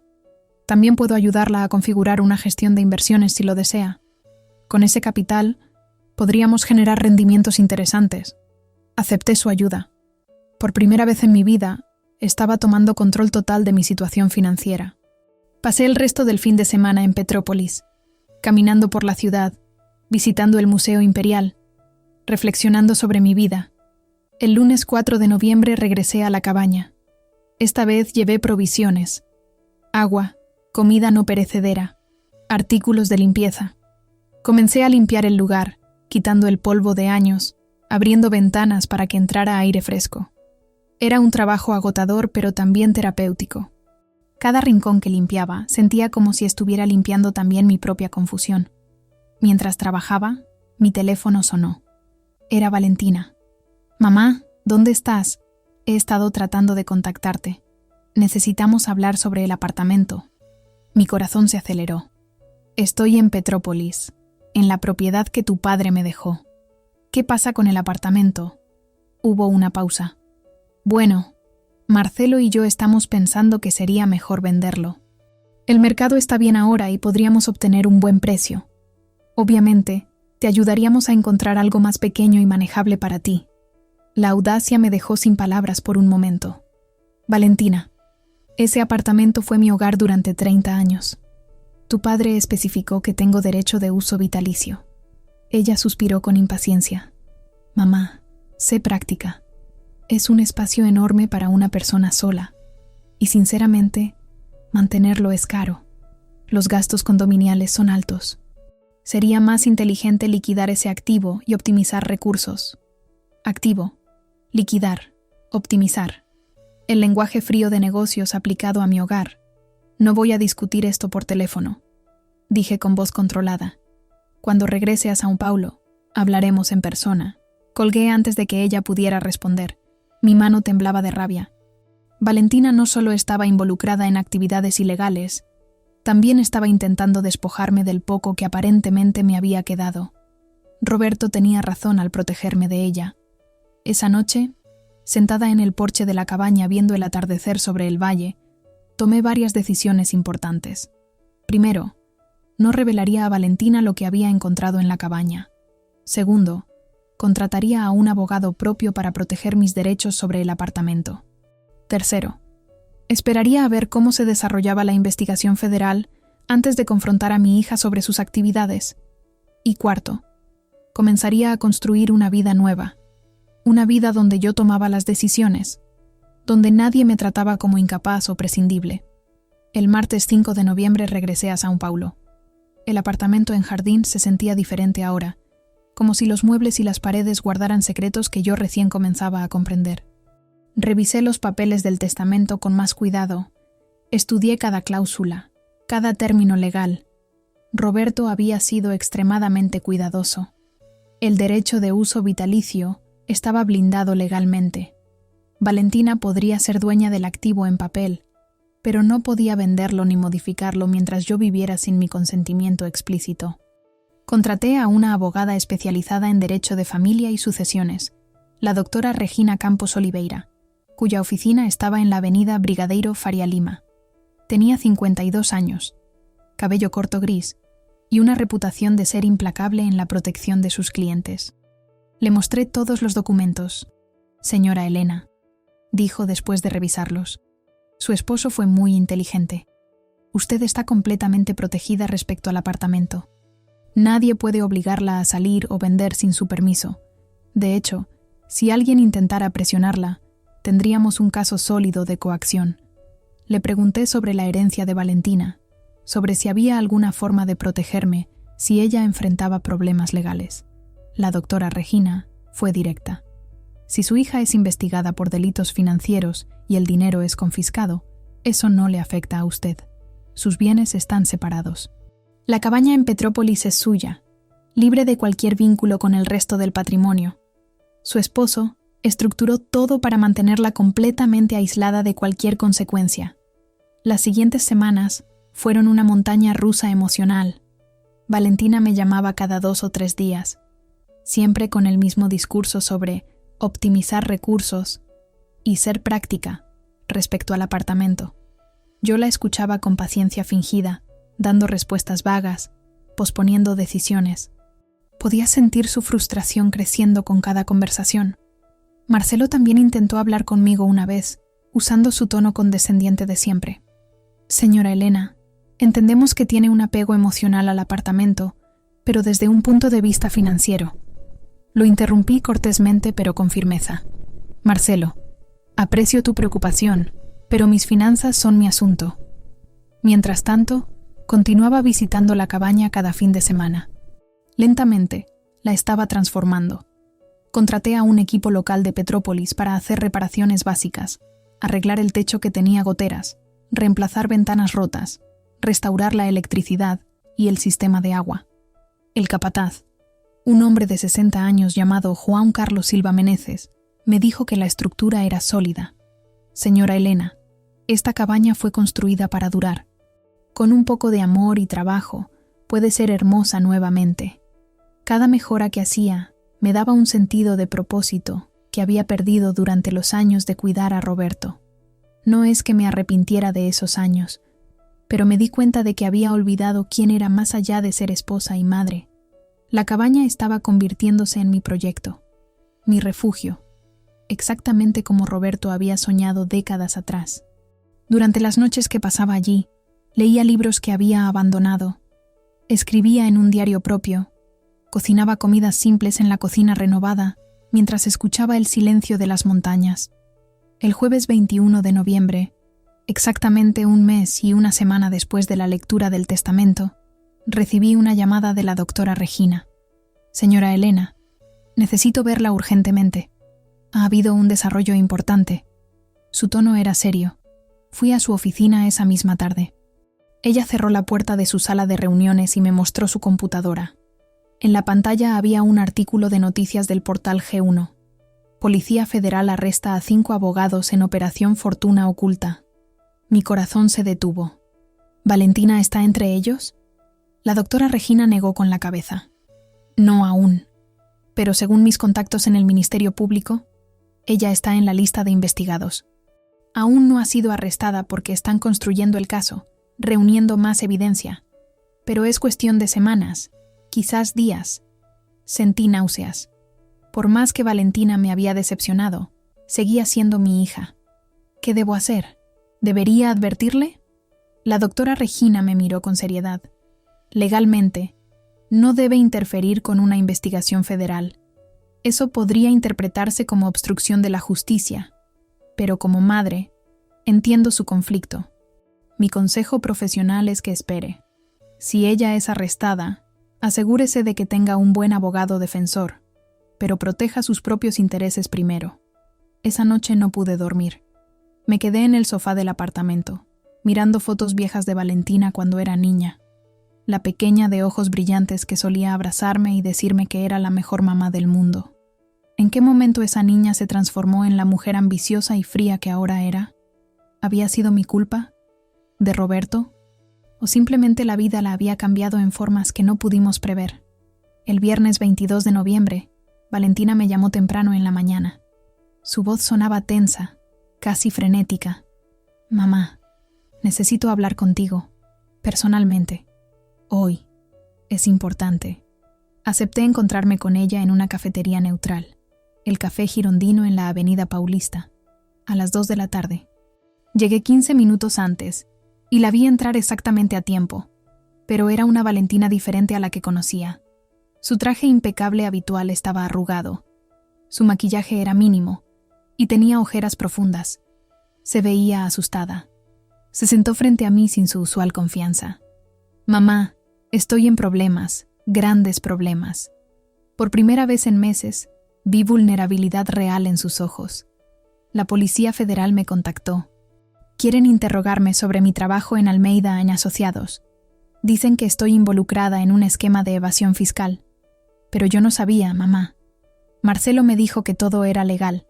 También puedo ayudarla a configurar una gestión de inversiones si lo desea. Con ese capital, podríamos generar rendimientos interesantes. Acepté su ayuda. Por primera vez en mi vida, estaba tomando control total de mi situación financiera. Pasé el resto del fin de semana en Petrópolis, caminando por la ciudad, visitando el Museo Imperial, reflexionando sobre mi vida. El lunes 4 de noviembre regresé a la cabaña. Esta vez llevé provisiones, agua, comida no perecedera, artículos de limpieza. Comencé a limpiar el lugar, quitando el polvo de años, abriendo ventanas para que entrara aire fresco. Era un trabajo agotador pero también terapéutico. Cada rincón que limpiaba sentía como si estuviera limpiando también mi propia confusión. Mientras trabajaba, mi teléfono sonó. Era Valentina. «Mamá, ¿dónde estás? He estado tratando de contactarte». Necesitamos hablar sobre el apartamento. Mi corazón se aceleró. Estoy en Petrópolis, en la propiedad que tu padre me dejó. ¿Qué pasa con el apartamento? Hubo una pausa. Bueno, Marcelo y yo estamos pensando que sería mejor venderlo. El mercado está bien ahora y podríamos obtener un buen precio. Obviamente, te ayudaríamos a encontrar algo más pequeño y manejable para ti. La audacia me dejó sin palabras por un momento. Valentina, ese apartamento fue mi hogar durante 30 años. Tu padre especificó que tengo derecho de uso vitalicio. Ella suspiró con impaciencia. Mamá, sé práctica. Es un espacio enorme para una persona sola. Y sinceramente, mantenerlo es caro. Los gastos condominiales son altos. Sería más inteligente liquidar ese activo y optimizar recursos. Activo, liquidar, optimizar. El lenguaje frío de negocios aplicado a mi hogar. No voy a discutir esto por teléfono, dije con voz controlada. Cuando regrese a São Paulo, hablaremos en persona. Colgué antes de que ella pudiera responder. Mi mano temblaba de rabia. Valentina no solo estaba involucrada en actividades ilegales, también estaba intentando despojarme del poco que aparentemente me había quedado. Roberto tenía razón al protegerme de ella. Esa noche, sentada en el porche de la cabaña viendo el atardecer sobre el valle, tomé varias decisiones importantes. Primero, no revelaría a Valentina lo que había encontrado en la cabaña. Segundo, contrataría a un abogado propio para proteger mis derechos sobre el apartamento. Tercero, esperaría a ver cómo se desarrollaba la investigación federal antes de confrontar a mi hija sobre sus actividades. Y cuarto, comenzaría a construir una vida nueva, una vida donde yo tomaba las decisiones, donde nadie me trataba como incapaz o prescindible. El martes 5 de noviembre regresé a São Paulo. El apartamento en jardín se sentía diferente ahora, como si los muebles y las paredes guardaran secretos que yo recién comenzaba a comprender. Revisé los papeles del testamento con más cuidado. Estudié cada cláusula, cada término legal. Roberto había sido extremadamente cuidadoso. El derecho de uso vitalicio estaba blindado legalmente. Valentina podría ser dueña del activo en papel, pero no podía venderlo ni modificarlo mientras yo viviera sin mi consentimiento explícito. Contraté a una abogada especializada en derecho de familia y sucesiones, la doctora Regina Campos Oliveira, cuya oficina estaba en la avenida Brigadeiro Faria Lima. Tenía 52 años, cabello corto gris y una reputación de ser implacable en la protección de sus clientes. Le mostré todos los documentos. Señora Elena, dijo después de revisarlos. Su esposo fue muy inteligente. Usted está completamente protegida respecto al apartamento. Nadie puede obligarla a salir o vender sin su permiso. De hecho, si alguien intentara presionarla, tendríamos un caso sólido de coacción. Le pregunté sobre la herencia de Valentina, sobre si había alguna forma de protegerme si ella enfrentaba problemas legales. La doctora Regina fue directa. Si su hija es investigada por delitos financieros y el dinero es confiscado, eso no le afecta a usted. Sus bienes están separados. La cabaña en Petrópolis es suya, libre de cualquier vínculo con el resto del patrimonio. Su esposo estructuró todo para mantenerla completamente aislada de cualquier consecuencia. Las siguientes semanas fueron una montaña rusa emocional. Valentina me llamaba cada 2 o 3 días, siempre con el mismo discurso sobre optimizar recursos y ser práctica respecto al apartamento. Yo la escuchaba con paciencia fingida, dando respuestas vagas, posponiendo decisiones. Podía sentir su frustración creciendo con cada conversación. Marcelo también intentó hablar conmigo una vez, usando su tono condescendiente de siempre. Señora Elena, entendemos que tiene un apego emocional al apartamento, pero desde un punto de vista financiero. Lo interrumpí cortésmente pero con firmeza. Marcelo, aprecio tu preocupación, pero mis finanzas son mi asunto. Mientras tanto, continuaba visitando la cabaña cada fin de semana. Lentamente, la estaba transformando. Contraté a un equipo local de Petrópolis para hacer reparaciones básicas, arreglar el techo que tenía goteras, reemplazar ventanas rotas, restaurar la electricidad y el sistema de agua. El capataz, un hombre de 60 años llamado Juan Carlos Silva Meneses, me dijo que la estructura era sólida. Señora Elena, Esta cabaña fue construida para durar. Con un poco de amor y trabajo, puede ser hermosa nuevamente. Cada mejora que hacía me daba un sentido de propósito que había perdido durante los años de cuidar a Roberto. No es que me arrepintiera de esos años, pero me di cuenta de que había olvidado quién era más allá de ser esposa y madre. La cabaña estaba convirtiéndose en mi proyecto, mi refugio, exactamente como Roberto había soñado décadas atrás. Durante las noches que pasaba allí, leía libros que había abandonado, escribía en un diario propio, cocinaba comidas simples en la cocina renovada mientras escuchaba el silencio de las montañas. El jueves 21 de noviembre, exactamente un mes y una semana después de la lectura del testamento, recibí una llamada de la doctora Regina. «Señora Elena, necesito verla urgentemente. Ha habido un desarrollo importante». Su tono era serio. Fui a su oficina esa misma tarde. Ella cerró la puerta de su sala de reuniones y me mostró su computadora. En la pantalla había un artículo de noticias del portal G1. Policía Federal arresta a 5 abogados en Operación Fortuna Oculta. Mi corazón se detuvo. ¿Valentina está entre ellos? La doctora Regina negó con la cabeza. No aún. Pero según mis contactos en el Ministerio Público, ella está en la lista de investigados. Aún no ha sido arrestada porque están construyendo el caso, reuniendo más evidencia. Pero es cuestión de semanas, quizás días. Sentí náuseas. Por más que Valentina me había decepcionado, seguía siendo mi hija. ¿Qué debo hacer? ¿Debería advertirle? La doctora Regina me miró con seriedad. Legalmente, no debe interferir con una investigación federal. Eso podría interpretarse como obstrucción de la justicia, pero como madre, entiendo su conflicto. Mi consejo profesional es que espere. Si ella es arrestada, asegúrese de que tenga un buen abogado defensor, pero proteja sus propios intereses primero. Esa noche no pude dormir. Me quedé en el sofá del apartamento, mirando fotos viejas de Valentina cuando era niña. La pequeña de ojos brillantes que solía abrazarme y decirme que era la mejor mamá del mundo. ¿En qué momento esa niña se transformó en la mujer ambiciosa y fría que ahora era? ¿Había sido mi culpa? ¿De Roberto? ¿O simplemente la vida la había cambiado en formas que no pudimos prever? El viernes 22 de noviembre, Valentina me llamó temprano en la mañana. Su voz sonaba tensa, casi frenética. «Mamá, necesito hablar contigo, personalmente. Hoy. Es importante». Acepté encontrarme con ella en una cafetería neutral, el Café Girondino en la Avenida Paulista, a las 2 de la tarde. Llegué 15 minutos antes y la vi entrar exactamente a tiempo, pero era una Valentina diferente a la que conocía. Su traje impecable habitual estaba arrugado, su maquillaje era mínimo y tenía ojeras profundas. Se veía asustada. Se sentó frente a mí sin su usual confianza. «Mamá, estoy en problemas, grandes problemas». Por primera vez en meses, vi vulnerabilidad real en sus ojos. La Policía Federal me contactó. Quieren interrogarme sobre mi trabajo en Almeida & Asociados. Dicen que estoy involucrada en un esquema de evasión fiscal. Pero yo no sabía, mamá. Marcelo me dijo que todo era legal,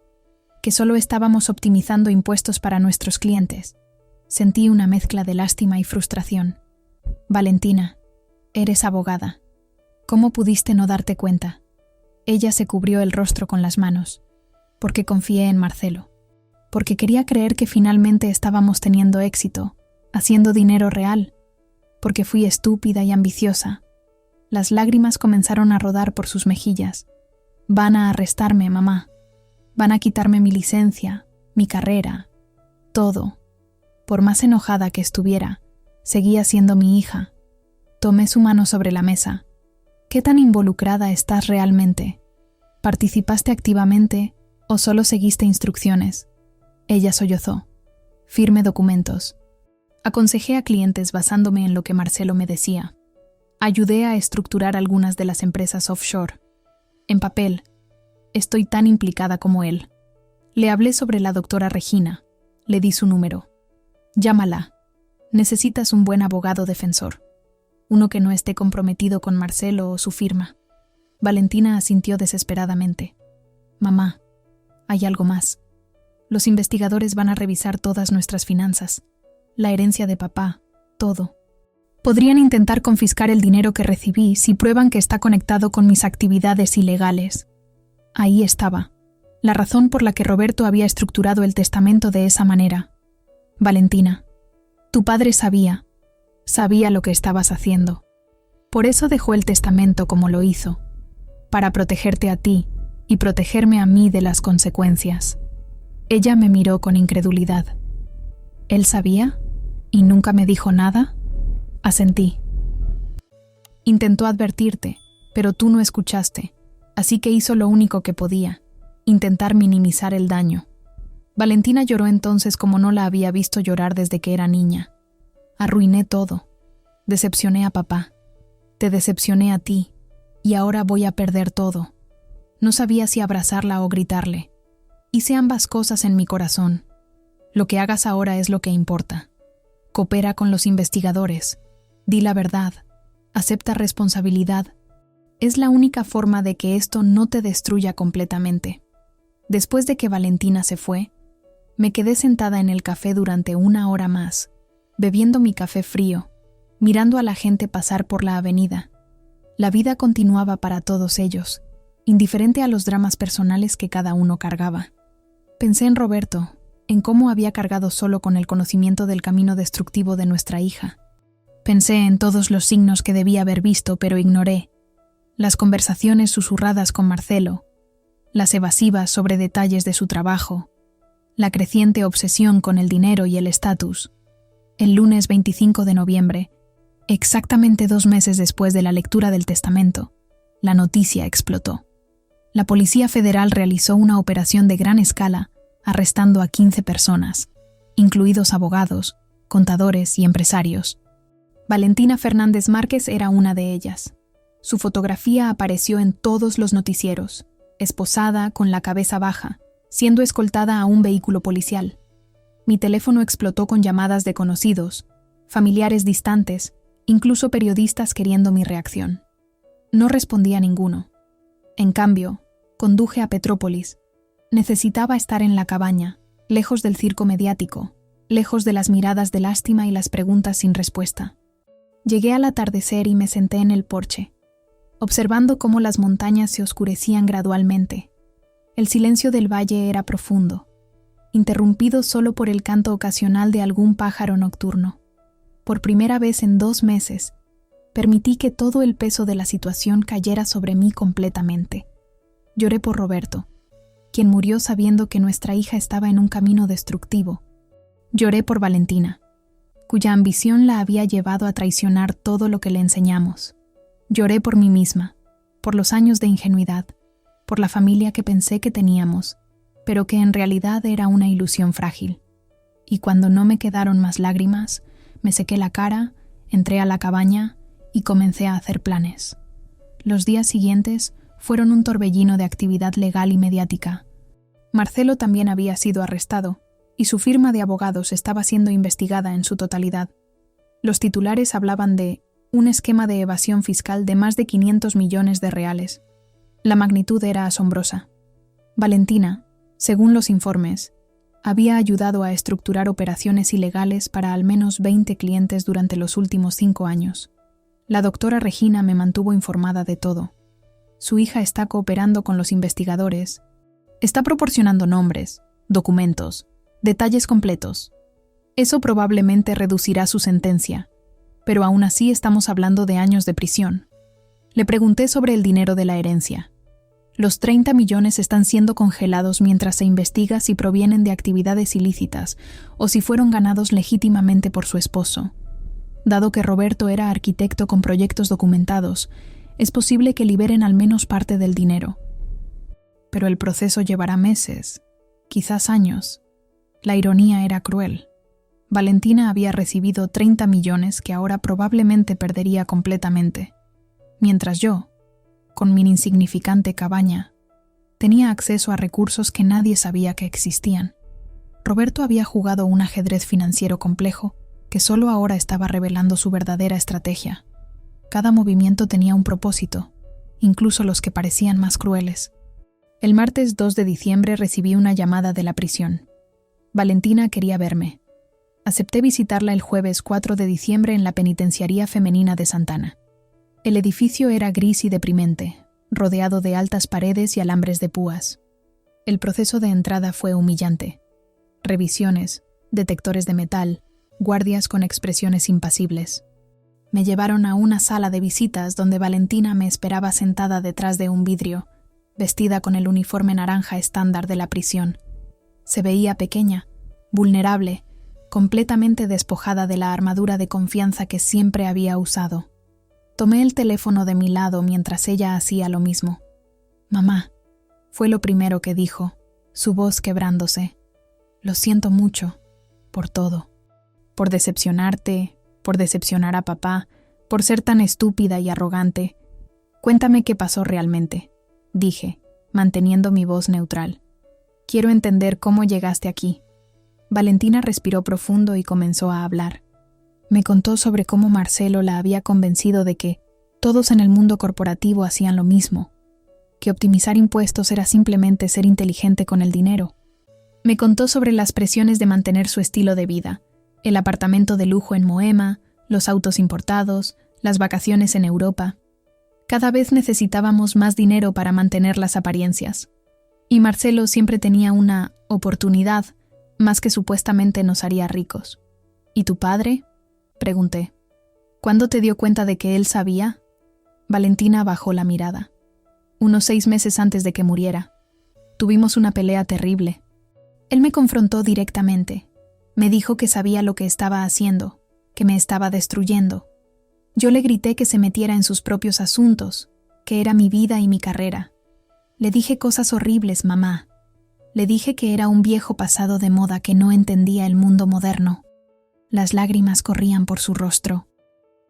que solo estábamos optimizando impuestos para nuestros clientes. Sentí una mezcla de lástima y frustración. «Valentina, eres abogada. ¿Cómo pudiste no darte cuenta?» Ella se cubrió el rostro con las manos. «Porque confié en Marcelo. Porque quería creer que finalmente estábamos teniendo éxito, haciendo dinero real. Porque fui estúpida y ambiciosa». Las lágrimas comenzaron a rodar por sus mejillas. «Van a arrestarme, mamá. Van a quitarme mi licencia, mi carrera, todo». Por más enojada que estuviera, seguía siendo mi hija. Tomé su mano sobre la mesa. ¿Qué tan involucrada estás realmente? ¿Participaste activamente o solo seguiste instrucciones? Ella sollozó. Firme documentos. Aconsejé a clientes basándome en lo que Marcelo me decía. Ayudé a estructurar algunas de las empresas offshore. En papel, estoy tan implicada como él. Le hablé sobre la doctora Regina. Le di su número. «Llámala. Necesitas un buen abogado defensor. Uno que no esté comprometido con Marcelo o su firma». Valentina asintió desesperadamente. «Mamá, hay algo más». Los investigadores van a revisar todas nuestras finanzas, la herencia de papá, todo. Podrían intentar confiscar el dinero que recibí si prueban que está conectado con mis actividades ilegales. Ahí estaba, la razón por la que Roberto había estructurado el testamento de esa manera. Valentina, tu padre sabía lo que estabas haciendo. Por eso dejó el testamento como lo hizo, para protegerte a ti y protegerme a mí de las consecuencias. Ella me miró con incredulidad. ¿Él sabía? ¿Y nunca me dijo nada? Asentí. Intentó advertirte, pero tú no escuchaste, así que hizo lo único que podía, intentar minimizar el daño. Valentina lloró entonces como no la había visto llorar desde que era niña. Arruiné todo. Decepcioné a papá. Te decepcioné a ti, y ahora voy a perder todo. No sabía si abrazarla o gritarle. Hice ambas cosas en mi corazón. Lo que hagas ahora es lo que importa. Coopera con los investigadores. Di la verdad. Acepta responsabilidad. Es la única forma de que esto no te destruya completamente. Después de que Valentina se fue, me quedé sentada en el café durante 1 hora más, bebiendo mi café frío, mirando a la gente pasar por la avenida. La vida continuaba para todos ellos, indiferente a los dramas personales que cada uno cargaba. Pensé en Roberto, en cómo había cargado solo con el conocimiento del camino destructivo de nuestra hija. Pensé en todos los signos que debía haber visto, pero ignoré. Las conversaciones susurradas con Marcelo, las evasivas sobre detalles de su trabajo, la creciente obsesión con el dinero y el estatus. El lunes 25 de noviembre, exactamente 2 meses después de la lectura del testamento, la noticia explotó. La Policía Federal realizó una operación de gran escala, arrestando a 15 personas, incluidos abogados, contadores y empresarios. Valentina Fernández Márquez era una de ellas. Su fotografía apareció en todos los noticieros, esposada, con la cabeza baja, siendo escoltada a un vehículo policial. Mi teléfono explotó con llamadas de conocidos, familiares distantes, incluso periodistas queriendo mi reacción. No respondí a ninguno. En cambio, conduje a Petrópolis. Necesitaba estar en la cabaña, lejos del circo mediático, lejos de las miradas de lástima y las preguntas sin respuesta. Llegué al atardecer y me senté en el porche, observando cómo las montañas se oscurecían gradualmente. El silencio del valle era profundo, interrumpido solo por el canto ocasional de algún pájaro nocturno. Por primera vez en 2 meses, permití que todo el peso de la situación cayera sobre mí completamente. Lloré por Roberto, quien murió sabiendo que nuestra hija estaba en un camino destructivo. Lloré por Valentina, cuya ambición la había llevado a traicionar todo lo que le enseñamos. Lloré por mí misma, por los años de ingenuidad, por la familia que pensé que teníamos, pero que en realidad era una ilusión frágil. Y cuando no me quedaron más lágrimas, me sequé la cara, entré a la cabaña y comencé a hacer planes. Los días siguientes fueron un torbellino de actividad legal y mediática. Marcelo también había sido arrestado, y su firma de abogados estaba siendo investigada en su totalidad. Los titulares hablaban de un esquema de evasión fiscal de más de 500 millones de reales. La magnitud era asombrosa. Valentina, según los informes, había ayudado a estructurar operaciones ilegales para al menos 20 clientes durante los últimos 5 años. La doctora Regina me mantuvo informada de todo. Su hija está cooperando con los investigadores. Está proporcionando nombres, documentos, detalles completos. Eso probablemente reducirá su sentencia, pero aún así estamos hablando de años de prisión. Le pregunté sobre el dinero de la herencia. Los 30 millones están siendo congelados mientras se investiga si provienen de actividades ilícitas o si fueron ganados legítimamente por su esposo. Dado que Roberto era arquitecto con proyectos documentados, es posible que liberen al menos parte del dinero. Pero el proceso llevará meses, quizás años. La ironía era cruel. Valentina había recibido 30 millones que ahora probablemente perdería completamente, mientras yo, con mi insignificante cabaña, tenía acceso a recursos que nadie sabía que existían. Roberto había jugado un ajedrez financiero complejo que solo ahora estaba revelando su verdadera estrategia. Cada movimiento tenía un propósito, incluso los que parecían más crueles. El martes 2 de diciembre recibí una llamada de la prisión. Valentina quería verme. Acepté visitarla el jueves 4 de diciembre en la Penitenciaría Femenina de Santana. El edificio era gris y deprimente, rodeado de altas paredes y alambres de púas. El proceso de entrada fue humillante. Revisiones, detectores de metal, guardias con expresiones impasibles. Me llevaron a una sala de visitas donde Valentina me esperaba sentada detrás de un vidrio, vestida con el uniforme naranja estándar de la prisión. Se veía pequeña, vulnerable, completamente despojada de la armadura de confianza que siempre había usado. Tomé el teléfono de mi lado mientras ella hacía lo mismo. «Mamá», fue lo primero que dijo, su voz quebrándose. «Lo siento mucho, por todo. Por decepcionarte, por decepcionar a papá, por ser tan estúpida y arrogante. Cuéntame qué pasó realmente», dije, manteniendo mi voz neutral. «Quiero entender cómo llegaste aquí». Valentina respiró profundo y comenzó a hablar. Me contó sobre cómo Marcelo la había convencido de que todos en el mundo corporativo hacían lo mismo, que optimizar impuestos era simplemente ser inteligente con el dinero. Me contó sobre las presiones de mantener su estilo de vida, el apartamento de lujo en Moema, los autos importados, las vacaciones en Europa. Cada vez necesitábamos más dinero para mantener las apariencias. Y Marcelo siempre tenía una oportunidad, más que supuestamente nos haría ricos. ¿Y tu padre?, pregunté. ¿Cuándo te dio cuenta de que él sabía? Valentina bajó la mirada. Unos 6 meses antes de que muriera. Tuvimos una pelea terrible. Él me confrontó directamente. Me dijo que sabía lo que estaba haciendo, que me estaba destruyendo. Yo le grité que se metiera en sus propios asuntos, que era mi vida y mi carrera. Le dije cosas horribles, mamá. Le dije que era un viejo pasado de moda que no entendía el mundo moderno. Las lágrimas corrían por su rostro.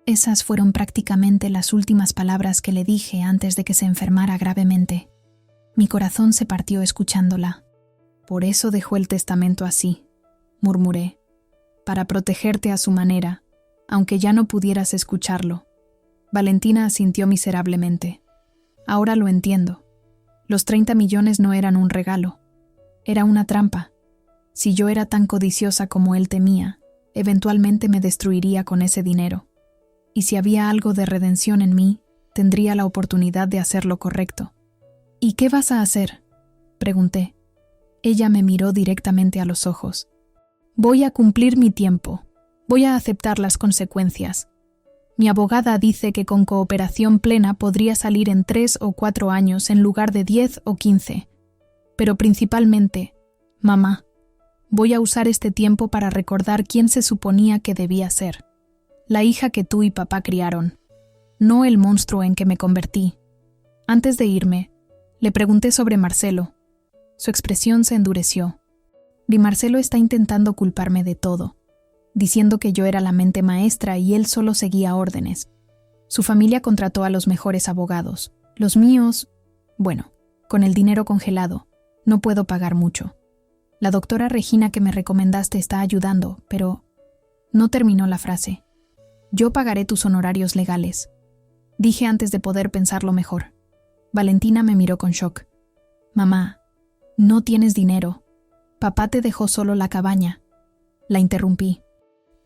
Esas fueron prácticamente las últimas palabras que le dije antes de que se enfermara gravemente. Mi corazón se partió escuchándola. «Por eso dejó el testamento así», murmuré, «para protegerte a su manera, aunque ya no pudieras escucharlo». Valentina asintió miserablemente. «Ahora lo entiendo. Los 30 millones no eran un regalo. Era una trampa. Si yo era tan codiciosa como él temía, eventualmente me destruiría con ese dinero. Y si había algo de redención en mí, tendría la oportunidad de hacer lo correcto». «¿Y qué vas a hacer?», pregunté. Ella me miró directamente a los ojos. «Voy a cumplir mi tiempo. Voy a aceptar las consecuencias. Mi abogada dice que con cooperación plena podría salir en 3 o 4 años en lugar de 10 o 15. Pero principalmente, mamá, voy a usar este tiempo para recordar quién se suponía que debía ser. La hija que tú y papá criaron, no el monstruo en que me convertí». Antes de irme, le pregunté sobre Marcelo. Su expresión se endureció. Vi Marcelo está intentando culparme de todo, diciendo que yo era la mente maestra y él solo seguía órdenes. Su familia contrató a los mejores abogados. Los míos, bueno, con el dinero congelado, no puedo pagar mucho. La doctora Regina que me recomendaste está ayudando, pero no terminó la frase. «Yo pagaré tus honorarios legales», dije antes de poder pensarlo mejor. Valentina me miró con shock. «Mamá, no tienes dinero. Papá te dejó solo la cabaña». La interrumpí.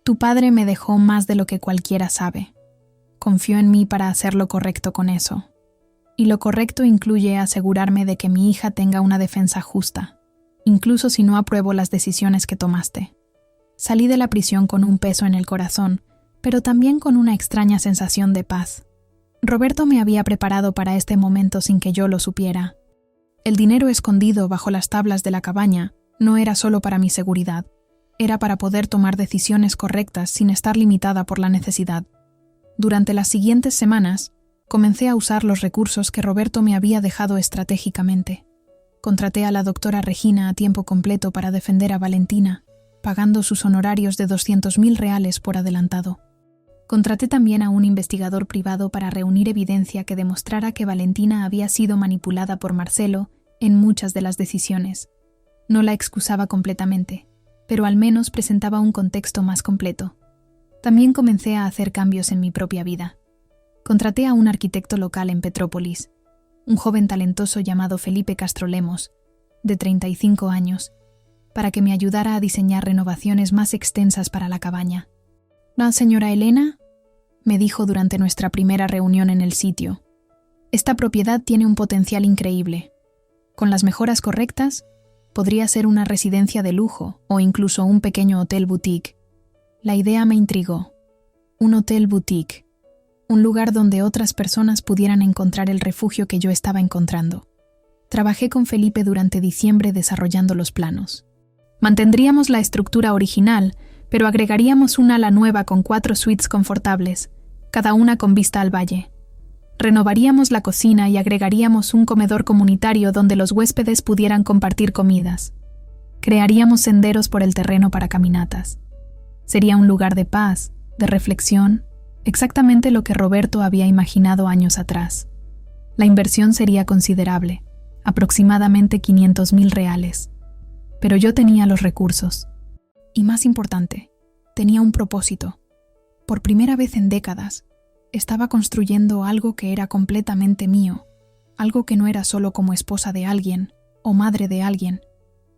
«Tu padre me dejó más de lo que cualquiera sabe. Confió en mí para hacer lo correcto con eso. Y lo correcto incluye asegurarme de que mi hija tenga una defensa justa, incluso si no apruebo las decisiones que tomaste». Salí de la prisión con un peso en el corazón, pero también con una extraña sensación de paz. Roberto me había preparado para este momento sin que yo lo supiera. El dinero escondido bajo las tablas de la cabaña no era solo para mi seguridad, era para poder tomar decisiones correctas sin estar limitada por la necesidad. Durante las siguientes semanas, comencé a usar los recursos que Roberto me había dejado estratégicamente. Contraté a la doctora Regina a tiempo completo para defender a Valentina, pagando sus honorarios de 200.000 reales por adelantado. Contraté también a un investigador privado para reunir evidencia que demostrara que Valentina había sido manipulada por Marcelo en muchas de las decisiones. No la excusaba completamente, pero al menos presentaba un contexto más completo. También comencé a hacer cambios en mi propia vida. Contraté a un arquitecto local en Petrópolis, un joven talentoso llamado Felipe Castro Lemos, de 35 años. para que me ayudara a diseñar renovaciones más extensas para la cabaña. «¿La señora Elena?», me dijo durante nuestra primera reunión en el sitio. «Esta propiedad tiene un potencial increíble. Con las mejoras correctas, podría ser una residencia de lujo o incluso un pequeño hotel boutique». La idea me intrigó. Un hotel boutique. Un lugar donde otras personas pudieran encontrar el refugio que yo estaba encontrando. Trabajé con Felipe durante diciembre desarrollando los planos. Mantendríamos la estructura original, pero agregaríamos una ala nueva con 4 suites confortables, cada una con vista al valle. Renovaríamos la cocina y agregaríamos un comedor comunitario donde los huéspedes pudieran compartir comidas. Crearíamos senderos por el terreno para caminatas. Sería un lugar de paz, de reflexión, exactamente lo que Roberto había imaginado años atrás. La inversión sería considerable, aproximadamente 500,000 reales. Pero yo tenía los recursos. Y más importante, tenía un propósito. Por primera vez en décadas, estaba construyendo algo que era completamente mío, algo que no era solo como esposa de alguien o madre de alguien,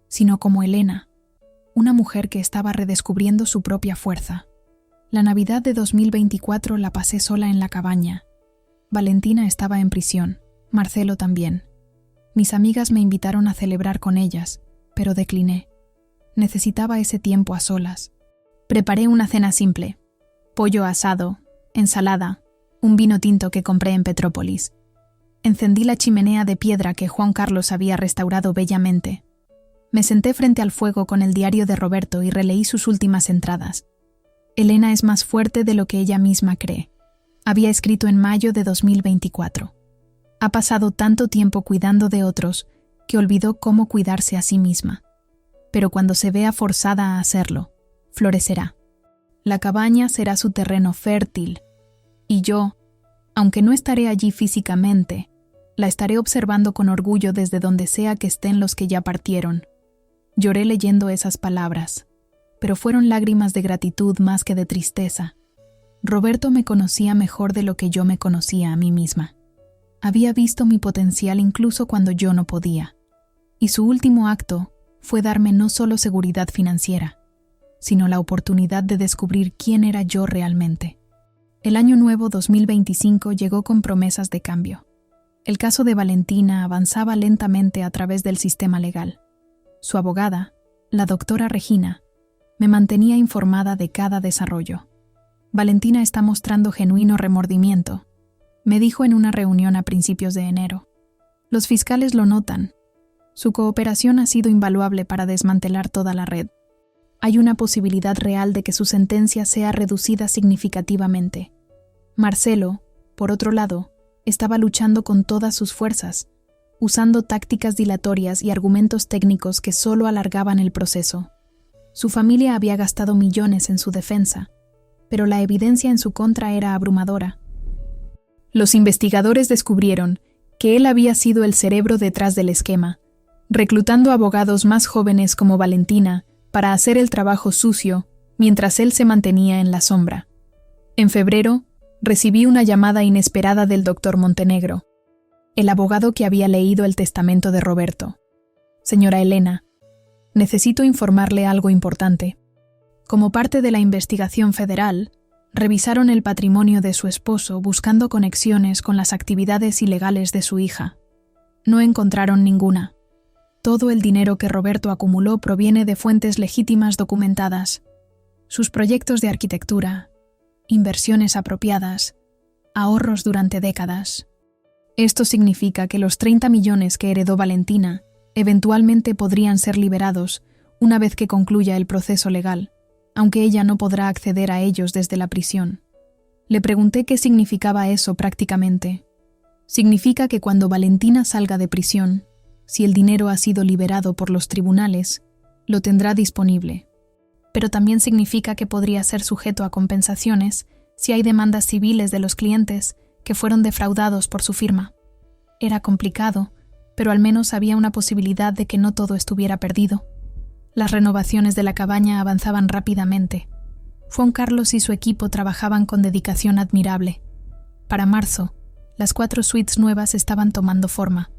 sino como Elena, una mujer que estaba redescubriendo su propia fuerza. La Navidad de 2024 la pasé sola en la cabaña. Valentina estaba en prisión, Marcelo también. Mis amigas me invitaron a celebrar con ellas, pero decliné. Necesitaba ese tiempo a solas. Preparé una cena simple: pollo asado, ensalada, un vino tinto que compré en Petrópolis. Encendí la chimenea de piedra que Juan Carlos había restaurado bellamente. Me senté frente al fuego con el diario de Roberto y releí sus últimas entradas. Elena es más fuerte de lo que ella misma cree. Había escrito en mayo de 2024. Ha pasado tanto tiempo cuidando de otros que olvidó cómo cuidarse a sí misma. Pero cuando se vea forzada a hacerlo, florecerá. La cabaña será su terreno fértil. Y yo, aunque no estaré allí físicamente, la estaré observando con orgullo desde donde sea que estén los que ya partieron. Lloré leyendo esas palabras, pero fueron lágrimas de gratitud más que de tristeza. Roberto me conocía mejor de lo que yo me conocía a mí misma. Había visto mi potencial incluso cuando yo no podía. Y su último acto fue darme no solo seguridad financiera, sino la oportunidad de descubrir quién era yo realmente. El año nuevo 2025 llegó con promesas de cambio. El caso de Valentina avanzaba lentamente a través del sistema legal. Su abogada, la doctora Regina, me mantenía informada de cada desarrollo. Valentina está mostrando genuino remordimiento, me dijo en una reunión a principios de enero. Los fiscales lo notan. Su cooperación ha sido invaluable para desmantelar toda la red. Hay una posibilidad real de que su sentencia sea reducida significativamente. Marcelo, por otro lado, estaba luchando con todas sus fuerzas, usando tácticas dilatorias y argumentos técnicos que solo alargaban el proceso. Su familia había gastado millones en su defensa, pero la evidencia en su contra era abrumadora. Los investigadores descubrieron que él había sido el cerebro detrás del esquema, reclutando abogados más jóvenes como Valentina para hacer el trabajo sucio mientras él se mantenía en la sombra. En febrero, recibí una llamada inesperada del doctor Montenegro, el abogado que había leído el testamento de Roberto. «Señora Elena, necesito informarle algo importante. Como parte de la investigación federal, revisaron el patrimonio de su esposo buscando conexiones con las actividades ilegales de su hija. No encontraron ninguna. Todo el dinero que Roberto acumuló proviene de fuentes legítimas documentadas. Sus proyectos de arquitectura, inversiones apropiadas, ahorros durante décadas. Esto significa que los 30 millones que heredó Valentina eventualmente podrían ser liberados una vez que concluya el proceso legal, aunque ella no podrá acceder a ellos desde la prisión. Le pregunté qué significaba eso prácticamente. Significa que cuando Valentina salga de prisión, si el dinero ha sido liberado por los tribunales, lo tendrá disponible. Pero también significa que podría ser sujeto a compensaciones si hay demandas civiles de los clientes que fueron defraudados por su firma. Era complicado, pero al menos había una posibilidad de que no todo estuviera perdido. Las renovaciones de la cabaña avanzaban rápidamente. Juan Carlos y su equipo trabajaban con dedicación admirable. Para marzo, las 4 suites nuevas estaban tomando forma.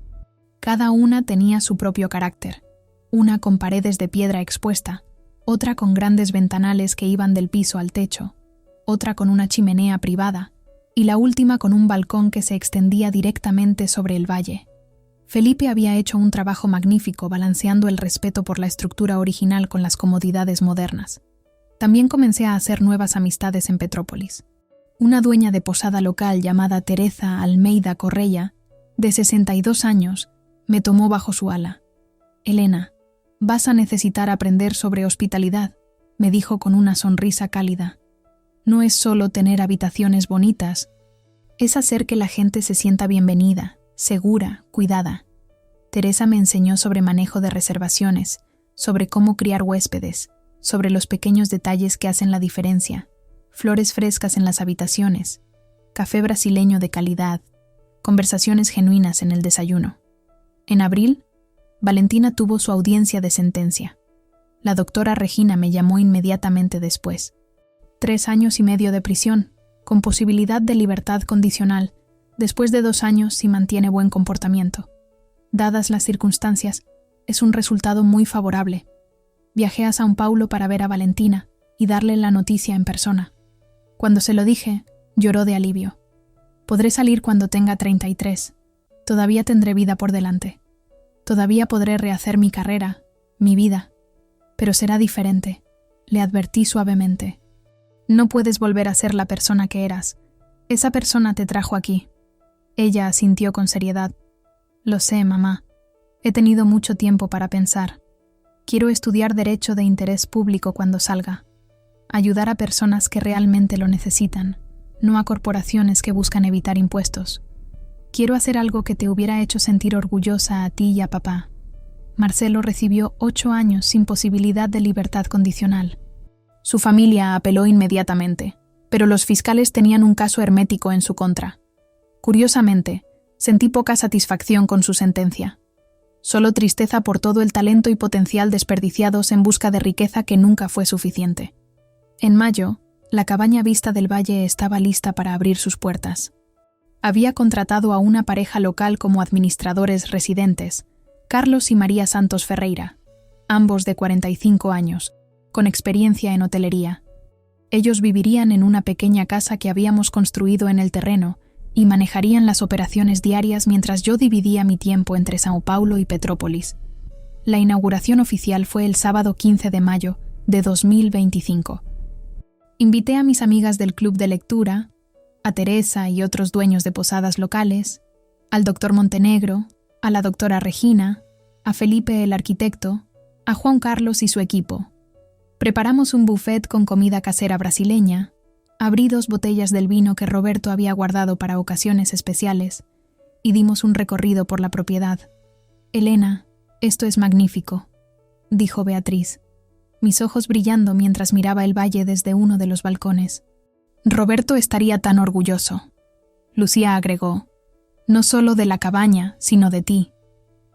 Cada una tenía su propio carácter. una con paredes de piedra expuesta, otra con grandes ventanales que iban del piso al techo, otra con una chimenea privada, y la última con un balcón que se extendía directamente sobre el valle. Felipe había hecho un trabajo magnífico balanceando el respeto por la estructura original con las comodidades modernas. También comencé a hacer nuevas amistades en Petrópolis. Una dueña de posada local llamada Teresa Almeida Correia, de 62 años, me tomó bajo su ala. «Elena, vas a necesitar aprender sobre hospitalidad», me dijo con una sonrisa cálida. «No es solo tener habitaciones bonitas, es hacer que la gente se sienta bienvenida, segura, cuidada». Teresa me enseñó sobre manejo de reservaciones, sobre cómo criar huéspedes, sobre los pequeños detalles que hacen la diferencia, flores frescas en las habitaciones, café brasileño de calidad, conversaciones genuinas en el desayuno. En abril, Valentina tuvo su audiencia de sentencia. La doctora Regina me llamó inmediatamente después. 3 años y medio de prisión, con posibilidad de libertad condicional, después de 2 años si mantiene buen comportamiento. Dadas las circunstancias, es un resultado muy favorable. Viajé a São Paulo para ver a Valentina y darle la noticia en persona. Cuando se lo dije, lloró de alivio. Podré salir cuando tenga 33. Todavía tendré vida por delante. Todavía podré rehacer mi carrera, mi vida. Pero será diferente, le advertí suavemente. No puedes volver a ser la persona que eras. Esa persona te trajo aquí. Ella asintió con seriedad. Lo sé, mamá. He tenido mucho tiempo para pensar. Quiero estudiar Derecho de interés público cuando salga. Ayudar a personas que realmente lo necesitan, no a corporaciones que buscan evitar impuestos. Quiero hacer algo que te hubiera hecho sentir orgullosa a ti y a papá. Marcelo recibió 8 años sin posibilidad de libertad condicional. Su familia apeló inmediatamente, pero los fiscales tenían un caso hermético en su contra. Curiosamente, sentí poca satisfacción con su sentencia. Solo tristeza por todo el talento y potencial desperdiciados en busca de riqueza que nunca fue suficiente. En mayo, la cabaña Vista del Valle estaba lista para abrir sus puertas. Había contratado a una pareja local como administradores residentes, Carlos y María Santos Ferreira, ambos de 45 años, con experiencia en hotelería. Ellos vivirían en una pequeña casa que habíamos construido en el terreno y manejarían las operaciones diarias mientras yo dividía mi tiempo entre São Paulo y Petrópolis. La inauguración oficial fue el sábado 15 de mayo de 2025. Invité a mis amigas del club de lectura, a Teresa y otros dueños de posadas locales, al doctor Montenegro, a la doctora Regina, a Felipe el arquitecto, a Juan Carlos y su equipo. Preparamos un buffet con comida casera brasileña, abrí 2 botellas del vino que Roberto había guardado para ocasiones especiales y dimos un recorrido por la propiedad. «Elena, esto es magnífico», dijo Beatriz, mis ojos brillando mientras miraba el valle desde uno de los balcones. «Roberto estaría tan orgulloso», Lucía agregó, «no solo de la cabaña, sino de ti.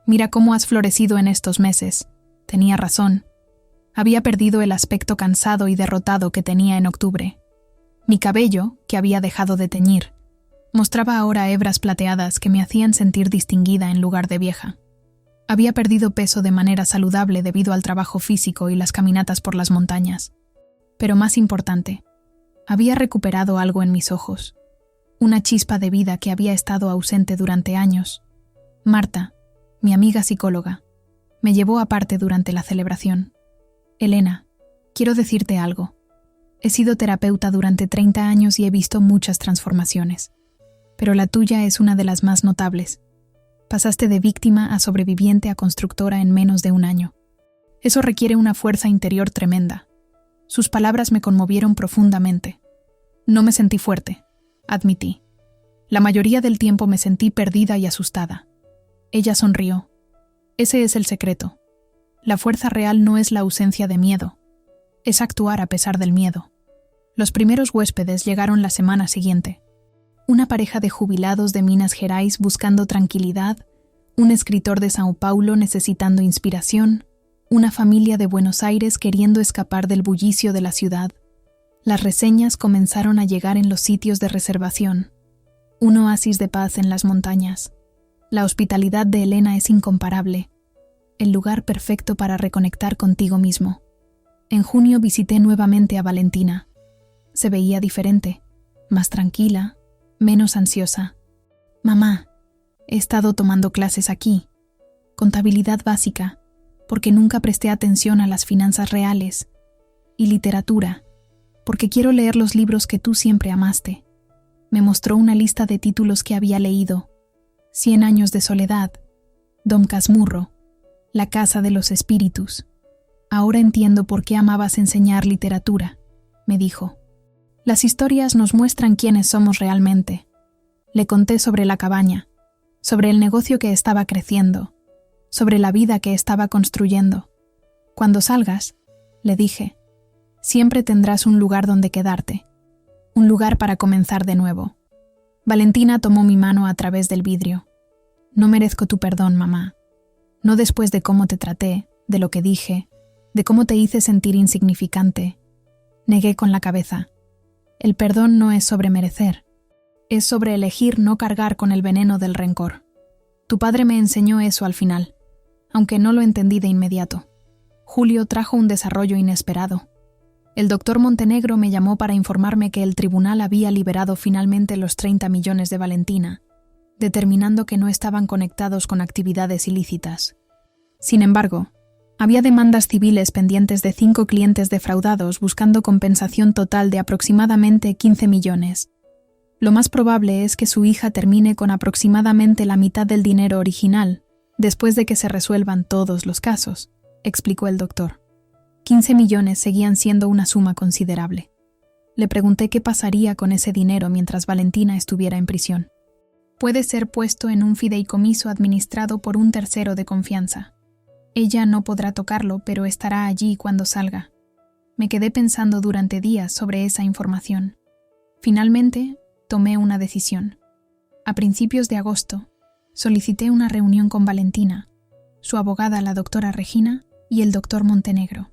Mira cómo has florecido en estos meses». Tenía razón. Había perdido el aspecto cansado y derrotado que tenía en octubre. Mi cabello, que había dejado de teñir, mostraba ahora hebras plateadas que me hacían sentir distinguida en lugar de vieja. Había perdido peso de manera saludable debido al trabajo físico y las caminatas por las montañas. Pero más importante, había recuperado algo en mis ojos, una chispa de vida que había estado ausente durante años. Marta, mi amiga psicóloga, me llevó aparte durante la celebración. «Elena, quiero decirte algo. He sido terapeuta durante 30 años y he visto muchas transformaciones, pero la tuya es una de las más notables. Pasaste de víctima a sobreviviente a constructora en menos de 1 año. Eso requiere una fuerza interior tremenda». Sus palabras me conmovieron profundamente. No me sentí fuerte, admití. La mayoría del tiempo me sentí perdida y asustada. Ella sonrió. Ese es el secreto. La fuerza real no es la ausencia de miedo. Es actuar a pesar del miedo. Los primeros huéspedes llegaron la semana siguiente. Una pareja de jubilados de Minas Gerais buscando tranquilidad, un escritor de São Paulo necesitando inspiración, una familia de Buenos Aires queriendo escapar del bullicio de la ciudad. Las reseñas comenzaron a llegar en los sitios de reservación. Un oasis de paz en las montañas. La hospitalidad de Elena es incomparable. el lugar perfecto para reconectar contigo mismo. En junio visité nuevamente a Valentina. Se veía diferente, más tranquila, menos ansiosa. Mamá, he estado tomando clases aquí. Contabilidad básica, porque nunca presté atención a las finanzas reales. Y literatura, porque quiero leer los libros que tú siempre amaste. Me mostró una lista de títulos que había leído. 100 años de soledad, Dom Casmurro, La casa de los espíritus. Ahora entiendo por qué amabas enseñar literatura, me dijo. Las historias nos muestran quiénes somos realmente. Le conté sobre la cabaña, sobre el negocio que estaba creciendo, sobre la vida que estaba construyendo. Cuando salgas, le dije, siempre tendrás un lugar donde quedarte, un lugar para comenzar de nuevo. Valentina tomó mi mano a través del vidrio. No merezco tu perdón, mamá. No después de cómo te traté, de lo que dije, de cómo te hice sentir insignificante. Negué con la cabeza. El perdón no es sobre merecer. Es sobre elegir no cargar con el veneno del rencor. Tu padre me enseñó eso al final, aunque no lo entendí de inmediato. Julio trajo un desarrollo inesperado. El doctor Montenegro me llamó para informarme que el tribunal había liberado finalmente los 30 millones de Valentina, determinando que no estaban conectados con actividades ilícitas. Sin embargo, había demandas civiles pendientes de 5 clientes defraudados buscando compensación total de aproximadamente 15 millones. Lo más probable es que su hija termine con aproximadamente la mitad del dinero original, después de que se resuelvan todos los casos, explicó el doctor. 15 millones seguían siendo una suma considerable. Le pregunté qué pasaría con ese dinero mientras Valentina estuviera en prisión. Puede ser puesto en un fideicomiso administrado por un tercero de confianza. Ella no podrá tocarlo, pero estará allí cuando salga. Me quedé pensando durante días sobre esa información. Finalmente, tomé una decisión. A principios de agosto, solicité una reunión con Valentina, su abogada, la doctora Regina, y el doctor Montenegro.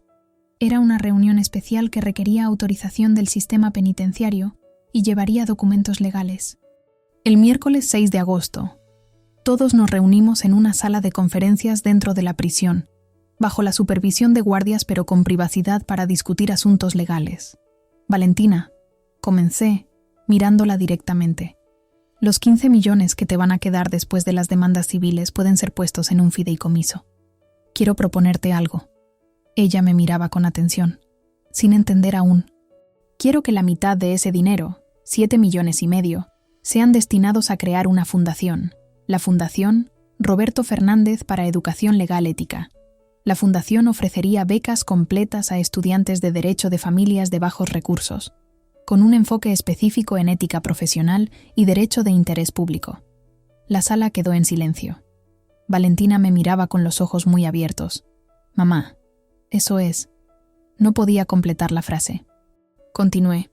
Era una reunión especial que requería autorización del sistema penitenciario y llevaría documentos legales. El miércoles 6 de agosto, todos nos reunimos en una sala de conferencias dentro de la prisión, bajo la supervisión de guardias pero con privacidad para discutir asuntos legales. Valentina, comencé, mirándola directamente. Los 15 millones que te van a quedar después de las demandas civiles pueden ser puestos en un fideicomiso. Quiero proponerte algo. Ella me miraba con atención, sin entender aún. Quiero que la mitad de ese dinero, 7,5 millones, sean destinados a crear una fundación, la Fundación Roberto Fernández para Educación Legal Ética. La fundación ofrecería becas completas a estudiantes de derecho de familias de bajos recursos, con un enfoque específico en ética profesional y derecho de interés público. La sala quedó en silencio. Valentina me miraba con los ojos muy abiertos. Mamá, eso es. No podía completar la frase. Continué.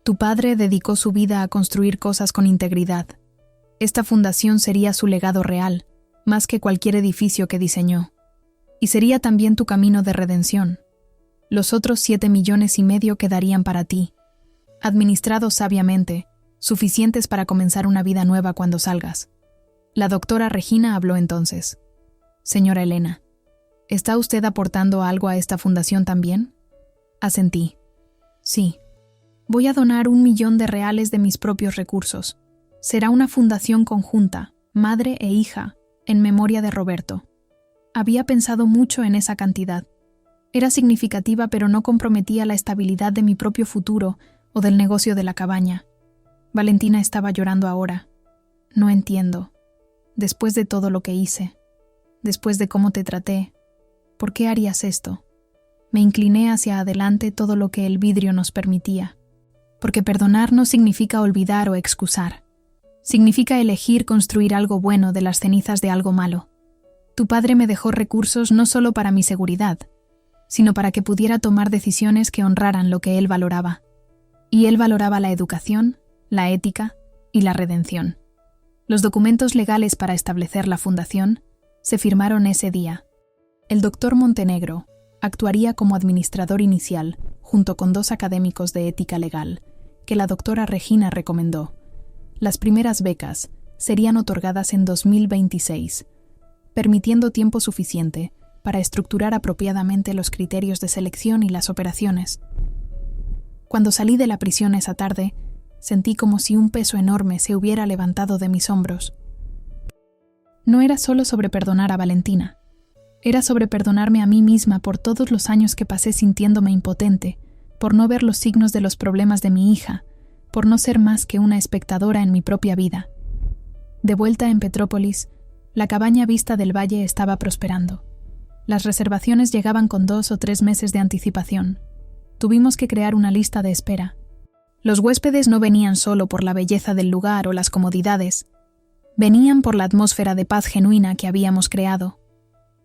Tu padre dedicó su vida a construir cosas con integridad. Esta fundación sería su legado real, más que cualquier edificio que diseñó. Y sería también tu camino de redención. Los otros 7,5 millones quedarían para ti, administrados sabiamente, suficientes para comenzar una vida nueva cuando salgas. La doctora Regina habló entonces. Señora Elena, ¿está usted aportando algo a esta fundación también? Asentí. Sí. Voy a donar 1 millón de reales de mis propios recursos. Será una fundación conjunta, madre e hija, en memoria de Roberto. Había pensado mucho en esa cantidad. Era significativa, pero no comprometía la estabilidad de mi propio futuro o del negocio de la cabaña. Valentina estaba llorando ahora. No entiendo. Después de todo lo que hice, después de cómo te traté, ¿por qué harías esto? Me incliné hacia adelante todo lo que el vidrio nos permitía. Porque perdonar no significa olvidar o excusar. Significa elegir construir algo bueno de las cenizas de algo malo. Tu padre me dejó recursos no solo para mi seguridad, sino para que pudiera tomar decisiones que honraran lo que él valoraba. Y él valoraba la educación, la ética y la redención. Los documentos legales para establecer la fundación se firmaron ese día. El doctor Montenegro actuaría como administrador inicial junto con 2 académicos de ética legal, que la doctora Regina recomendó. Las primeras becas serían otorgadas en 2026, permitiendo tiempo suficiente para estructurar apropiadamente los criterios de selección y las operaciones. Cuando salí de la prisión esa tarde, sentí como si un peso enorme se hubiera levantado de mis hombros. No era solo sobre perdonar a Valentina, era sobre perdonarme a mí misma por todos los años que pasé sintiéndome impotente, por no ver los signos de los problemas de mi hija, por no ser más que una espectadora en mi propia vida. De vuelta en Petrópolis, la cabaña vista del valle estaba prosperando. Las reservaciones llegaban con 2 o 3 meses de anticipación. Tuvimos que crear una lista de espera. Los huéspedes no venían solo por la belleza del lugar o las comodidades. Venían por la atmósfera de paz genuina que habíamos creado.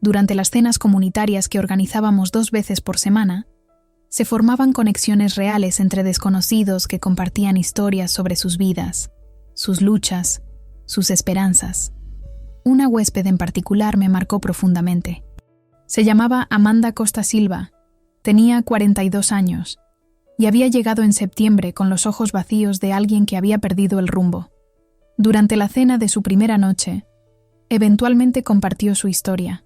Durante las cenas comunitarias que organizábamos 2 veces por semana, se formaban conexiones reales entre desconocidos que compartían historias sobre sus vidas, sus luchas, sus esperanzas. Una huésped en particular me marcó profundamente. Se llamaba Amanda Costa Silva, tenía 42 años y había llegado en septiembre con los ojos vacíos de alguien que había perdido el rumbo. Durante la cena de su primera noche, eventualmente compartió su historia.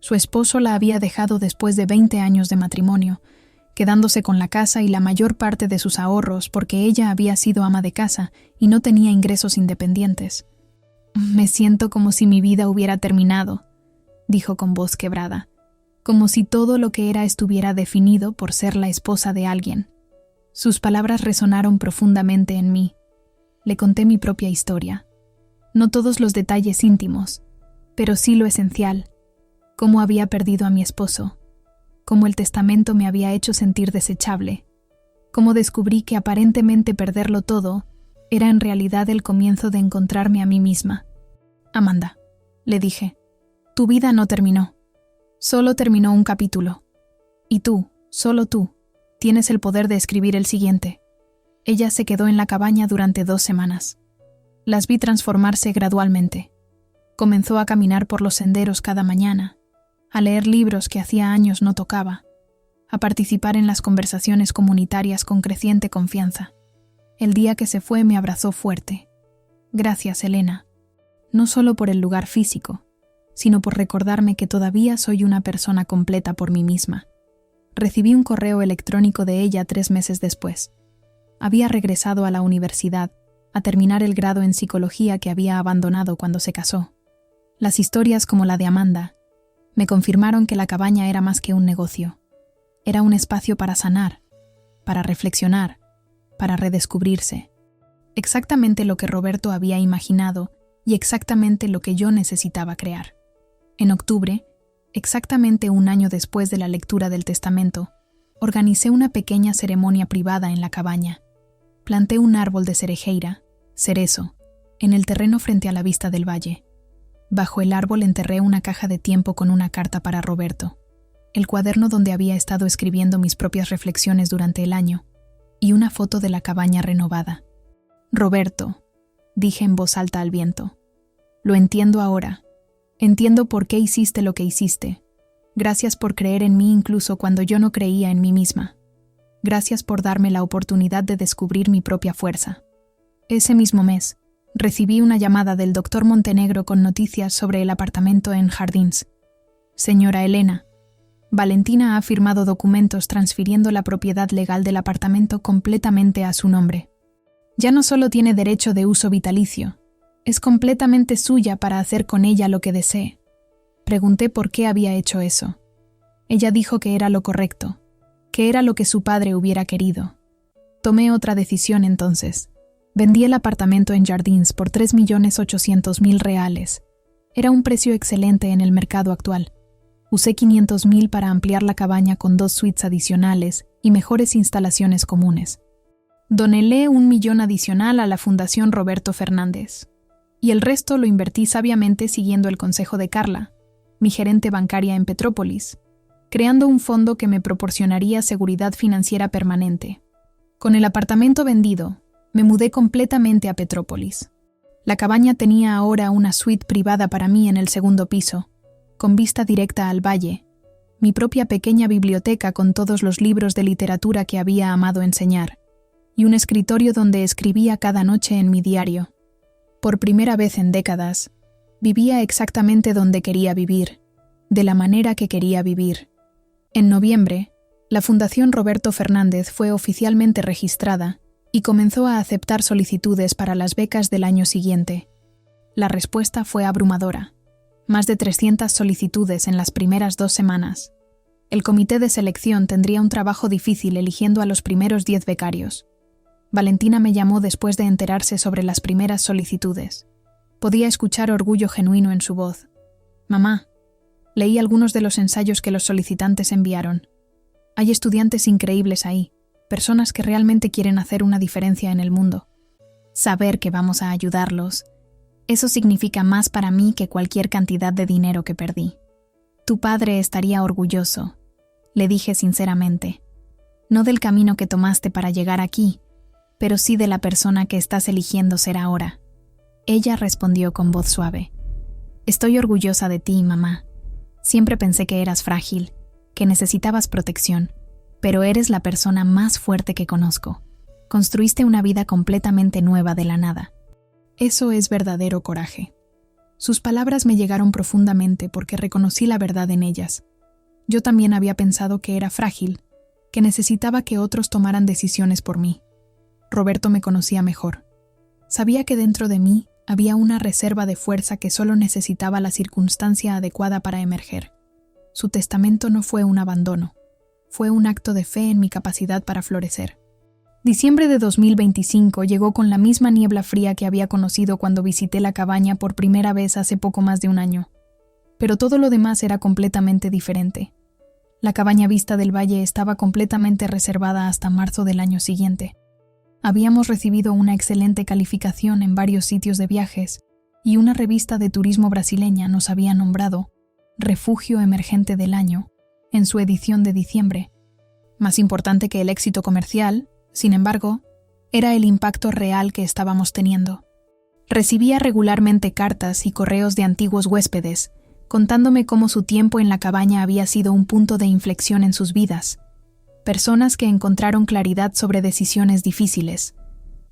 Su esposo la había dejado después de 20 años de matrimonio, quedándose con la casa y la mayor parte de sus ahorros porque ella había sido ama de casa y no tenía ingresos independientes. «Me siento como si mi vida hubiera terminado», dijo con voz quebrada, como si todo lo que era estuviera definido por ser la esposa de alguien. Sus palabras resonaron profundamente en mí. Le conté mi propia historia. No todos los detalles íntimos, pero sí lo esencial. Cómo había perdido a mi esposo. Cómo el testamento me había hecho sentir desechable. Cómo descubrí que aparentemente perderlo todo era en realidad el comienzo de encontrarme a mí misma. «Amanda», le dije, «tu vida no terminó. Solo terminó un capítulo. Y tú, solo tú, tienes el poder de escribir el siguiente». Ella se quedó en la cabaña durante 2 semanas. Las vi transformarse gradualmente. Comenzó a caminar por los senderos cada mañana, a leer libros que hacía años no tocaba, a participar en las conversaciones comunitarias con creciente confianza. El día que se fue me abrazó fuerte. «Gracias, Elena. No solo por el lugar físico, sino por recordarme que todavía soy una persona completa por mí misma». Recibí un correo electrónico de ella 3 meses después. Había regresado a la universidad, a terminar el grado en psicología que había abandonado cuando se casó. Las historias como la de Amanda me confirmaron que la cabaña era más que un negocio. Era un espacio para sanar, para reflexionar, para redescubrirse. Exactamente lo que Roberto había imaginado y exactamente lo que yo necesitaba crear. En octubre, exactamente 1 año después de la lectura del testamento, organicé una pequeña ceremonia privada en la cabaña. Planté un árbol de cerejeira, cerezo, en el terreno frente a la vista del valle. Bajo el árbol enterré una caja de tiempo con una carta para Roberto, el cuaderno donde había estado escribiendo mis propias reflexiones durante el año, y una foto de la cabaña renovada. «Roberto», dije en voz alta al viento, «lo entiendo ahora. Entiendo por qué hiciste lo que hiciste. Gracias por creer en mí incluso cuando yo no creía en mí misma. Gracias por darme la oportunidad de descubrir mi propia fuerza». Ese mismo mes, recibí una llamada del Dr. Montenegro con noticias sobre el apartamento en Jardins. «Señora Elena, Valentina ha firmado documentos transfiriendo la propiedad legal del apartamento completamente a su nombre. Ya no solo tiene derecho de uso vitalicio, es completamente suya para hacer con ella lo que desee». Pregunté por qué había hecho eso. Ella dijo que era lo correcto, que era lo que su padre hubiera querido. Tomé otra decisión entonces. Vendí el apartamento en Jardins por $3.800.000. Era un precio excelente en el mercado actual. Usé $500.000 para ampliar la cabaña con 2 suites adicionales y mejores instalaciones comunes. Doné $1 millón adicional a la Fundación Roberto Fernández. Y el resto lo invertí sabiamente siguiendo el consejo de Carla, mi gerente bancaria en Petrópolis, creando un fondo que me proporcionaría seguridad financiera permanente. Con el apartamento vendido, me mudé completamente a Petrópolis. La cabaña tenía ahora una suite privada para mí en el 2º piso, con vista directa al valle, mi propia pequeña biblioteca con todos los libros de literatura que había amado enseñar, y un escritorio donde escribía cada noche en mi diario. Por primera vez en décadas, vivía exactamente donde quería vivir, de la manera que quería vivir. En noviembre, la Fundación Roberto Fernández fue oficialmente registrada y comenzó a aceptar solicitudes para las becas del año siguiente. La respuesta fue abrumadora. Más de 300 solicitudes en las primeras 2 semanas. El comité de selección tendría un trabajo difícil eligiendo a los primeros 10 becarios. Valentina me llamó después de enterarse sobre las primeras solicitudes. Podía escuchar orgullo genuino en su voz. «Mamá, leí algunos de los ensayos que los solicitantes enviaron. Hay estudiantes increíbles ahí, personas que realmente quieren hacer una diferencia en el mundo. Saber que vamos a ayudarlos, eso significa más para mí que cualquier cantidad de dinero que perdí. Tu padre estaría orgulloso», le dije sinceramente. «No del camino que tomaste para llegar aquí, pero sí de la persona que estás eligiendo ser ahora». Ella respondió con voz suave. «Estoy orgullosa de ti, mamá. Siempre pensé que eras frágil, que necesitabas protección, pero eres la persona más fuerte que conozco. Construiste una vida completamente nueva de la nada». Eso es verdadero coraje. Sus palabras me llegaron profundamente porque reconocí la verdad en ellas. Yo también había pensado que era frágil, que necesitaba que otros tomaran decisiones por mí. Roberto me conocía mejor. Sabía que dentro de mí había una reserva de fuerza que solo necesitaba la circunstancia adecuada para emerger. Su testamento no fue un abandono, fue un acto de fe en mi capacidad para florecer. Diciembre de 2025 llegó con la misma niebla fría que había conocido cuando visité la cabaña por primera vez hace poco más de un año. Pero todo lo demás era completamente diferente. La cabaña vista del valle estaba completamente reservada hasta marzo del año siguiente. Habíamos recibido una excelente calificación en varios sitios de viajes y una revista de turismo brasileña nos había nombrado Refugio Emergente del Año en su edición de diciembre. Más importante que el éxito comercial, sin embargo, era el impacto real que estábamos teniendo. Recibía regularmente cartas y correos de antiguos huéspedes, contándome cómo su tiempo en la cabaña había sido un punto de inflexión en sus vidas. Personas que encontraron claridad sobre decisiones difíciles.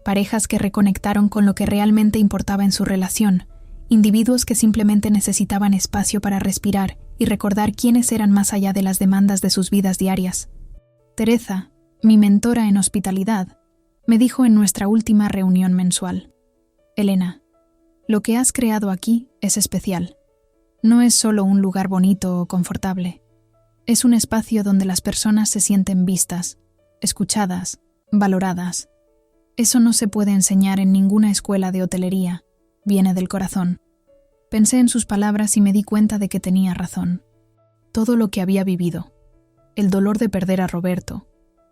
Parejas que reconectaron con lo que realmente importaba en su relación. Individuos que simplemente necesitaban espacio para respirar y recordar quiénes eran más allá de las demandas de sus vidas diarias. Teresa, mi mentora en hospitalidad, me dijo en nuestra última reunión mensual: «Elena, lo que has creado aquí es especial. No es solo un lugar bonito o confortable. Es un espacio donde las personas se sienten vistas, escuchadas, valoradas. Eso no se puede enseñar en ninguna escuela de hotelería. Viene del corazón». Pensé en sus palabras y me di cuenta de que tenía razón. Todo lo que había vivido, el dolor de perder a Roberto,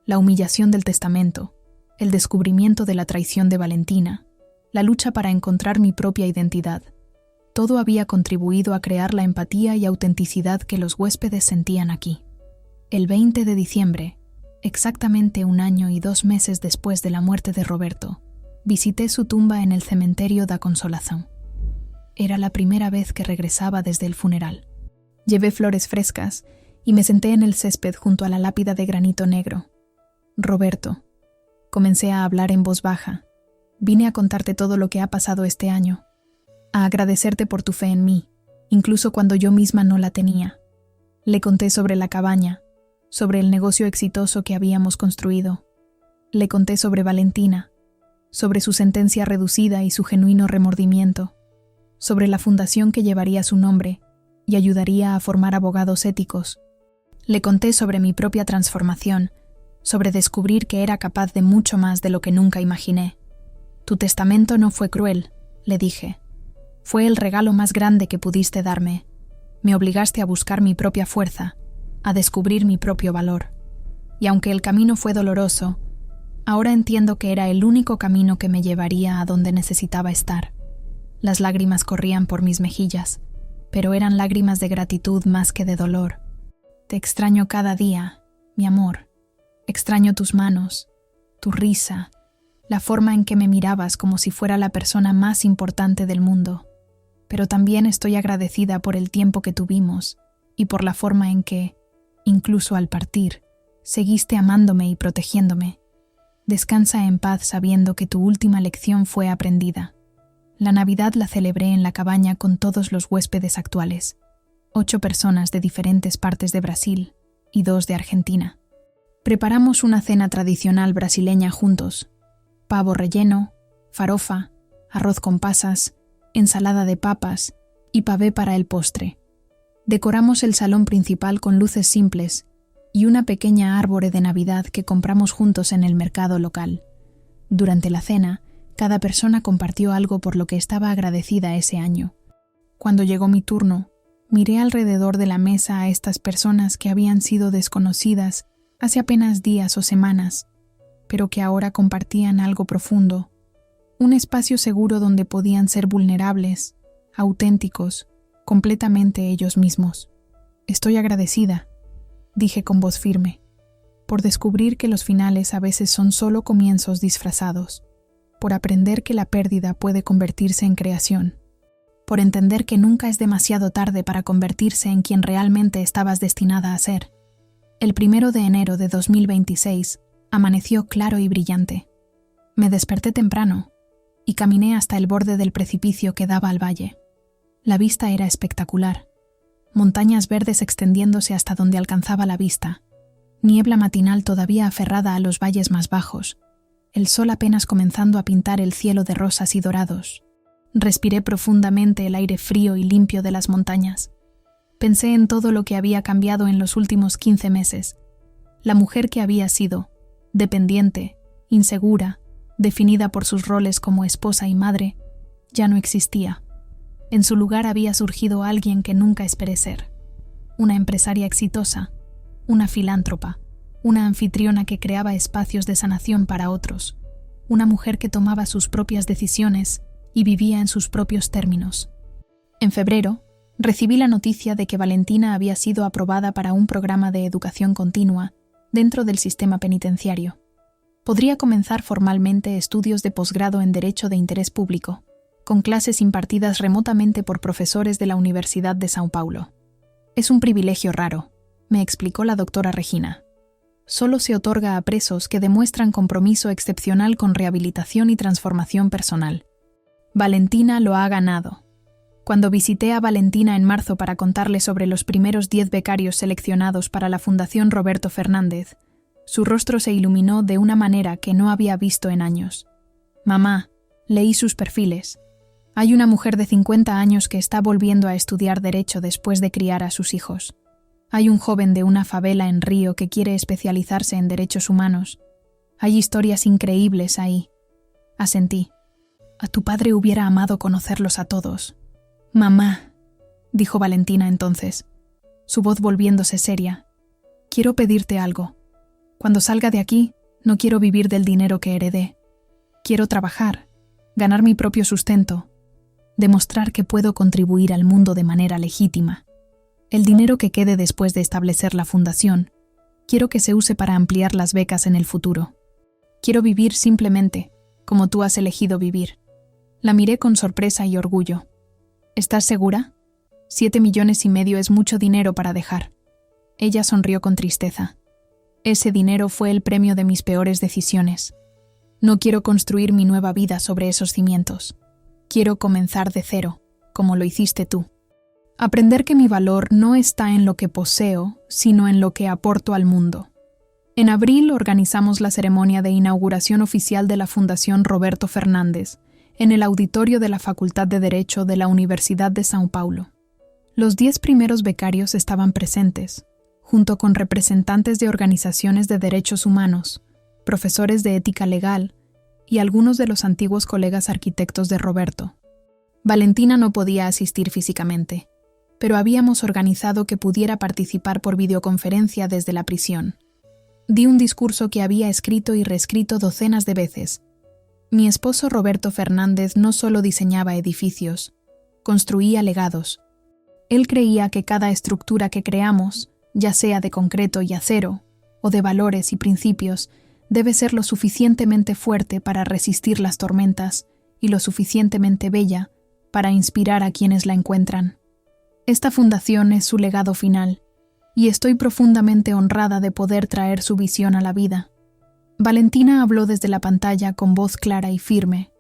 la humillación del testamento, el descubrimiento de la traición de Valentina, la lucha para encontrar mi propia identidad. Todo había contribuido a crear la empatía y autenticidad que los huéspedes sentían aquí. El 20 de diciembre, exactamente 1 año y 2 meses después de la muerte de Roberto, visité su tumba en el cementerio da Consolação. Era la primera vez que regresaba desde el funeral. Llevé flores frescas y me senté en el césped junto a la lápida de granito negro. «Roberto», comencé a hablar en voz baja, «vine a contarte todo lo que ha pasado este año, a agradecerte por tu fe en mí, incluso cuando yo misma no la tenía». Le conté sobre la cabaña, sobre el negocio exitoso que habíamos construido. Le conté sobre Valentina, sobre su sentencia reducida y su genuino remordimiento, sobre la fundación que llevaría su nombre y ayudaría a formar abogados éticos. Le conté sobre mi propia transformación, sobre descubrir que era capaz de mucho más de lo que nunca imaginé. «Tu testamento no fue cruel», le dije. «Fue el regalo más grande que pudiste darme. Me obligaste a buscar mi propia fuerza, a descubrir mi propio valor. Y aunque el camino fue doloroso, ahora entiendo que era el único camino que me llevaría a donde necesitaba estar». Las lágrimas corrían por mis mejillas, pero eran lágrimas de gratitud más que de dolor. «Te extraño cada día, mi amor. Extraño tus manos, tu risa, la forma en que me mirabas como si fuera la persona más importante del mundo. Pero también estoy agradecida por el tiempo que tuvimos y por la forma en que, incluso al partir, seguiste amándome y protegiéndome. Descansa en paz sabiendo que tu última lección fue aprendida». La Navidad la celebré en la cabaña con todos los huéspedes actuales. 8 personas de diferentes partes de Brasil y 2 de Argentina. Preparamos una cena tradicional brasileña juntos: pavo relleno, farofa, arroz con pasas, ensalada de papas y pavé para el postre. Decoramos el salón principal con luces simples y una pequeña árbore de Navidad que compramos juntos en el mercado local. Durante la cena, cada persona compartió algo por lo que estaba agradecida ese año. Cuando llegó mi turno, miré alrededor de la mesa a estas personas que habían sido desconocidas hace apenas días o semanas, pero que ahora compartían algo profundo, un espacio seguro donde podían ser vulnerables, auténticos, completamente ellos mismos. Estoy agradecida, dije con voz firme, por descubrir que los finales a veces son solo comienzos disfrazados, por aprender que la pérdida puede convertirse en creación, por entender que nunca es demasiado tarde para convertirse en quien realmente estabas destinada a ser. El 1 de enero de 2026 amaneció claro y brillante. Me desperté temprano y caminé hasta el borde del precipicio que daba al valle. La vista era espectacular. Montañas verdes extendiéndose hasta donde alcanzaba la vista, niebla matinal todavía aferrada a los valles más bajos, el sol apenas comenzando a pintar el cielo de rosas y dorados. Respiré profundamente el aire frío y limpio de las montañas. Pensé en todo lo que había cambiado en los últimos 15 meses. La mujer que había sido, dependiente, insegura, definida por sus roles como esposa y madre, ya no existía. En su lugar había surgido alguien que nunca esperé ser. Una empresaria exitosa, una filántropa, una anfitriona que creaba espacios de sanación para otros, una mujer que tomaba sus propias decisiones y vivía en sus propios términos. En febrero, recibí la noticia de que Valentina había sido aprobada para un programa de educación continua dentro del sistema penitenciario. Podría comenzar formalmente estudios de posgrado en Derecho de Interés Público, con clases impartidas remotamente por profesores de la Universidad de São Paulo. Es un privilegio raro, me explicó la doctora Regina. Solo se otorga a presos que demuestran compromiso excepcional con rehabilitación y transformación personal. Valentina lo ha ganado. Cuando visité a Valentina en marzo para contarle sobre los primeros 10 becarios seleccionados para la Fundación Roberto Fernández, su rostro se iluminó de una manera que no había visto en años. Mamá, leí sus perfiles. Hay una mujer de 50 años que está volviendo a estudiar Derecho después de criar a sus hijos. Hay un joven de una favela en Río que quiere especializarse en derechos humanos. Hay historias increíbles ahí. Asentí. A tu padre hubiera amado conocerlos a todos. Mamá, dijo Valentina entonces, su voz volviéndose seria. Quiero pedirte algo. Cuando salga de aquí, no quiero vivir del dinero que heredé. Quiero trabajar, ganar mi propio sustento, demostrar que puedo contribuir al mundo de manera legítima. El dinero que quede después de establecer la fundación, quiero que se use para ampliar las becas en el futuro. Quiero vivir simplemente, como tú has elegido vivir. La miré con sorpresa y orgullo. ¿Estás segura? 7,5 millones es mucho dinero para dejar. Ella sonrió con tristeza. Ese dinero fue el premio de mis peores decisiones. No quiero construir mi nueva vida sobre esos cimientos. Quiero comenzar de cero, como lo hiciste tú. Aprender que mi valor no está en lo que poseo, sino en lo que aporto al mundo. En abril organizamos la ceremonia de inauguración oficial de la Fundación Roberto Fernández, en el auditorio de la Facultad de Derecho de la Universidad de São Paulo. Los 10 primeros becarios estaban presentes, junto con representantes de organizaciones de derechos humanos, profesores de ética legal y algunos de los antiguos colegas arquitectos de Roberto. Valentina no podía asistir físicamente, pero habíamos organizado que pudiera participar por videoconferencia desde la prisión. Di un discurso que había escrito y reescrito docenas de veces. Mi esposo Roberto Fernández no solo diseñaba edificios, construía legados. Él creía que cada estructura que creamos, ya sea de concreto y acero, o de valores y principios, debe ser lo suficientemente fuerte para resistir las tormentas y lo suficientemente bella para inspirar a quienes la encuentran. Esta fundación es su legado final, y estoy profundamente honrada de poder traer su visión a la vida. Valentina habló desde la pantalla con voz clara y firme.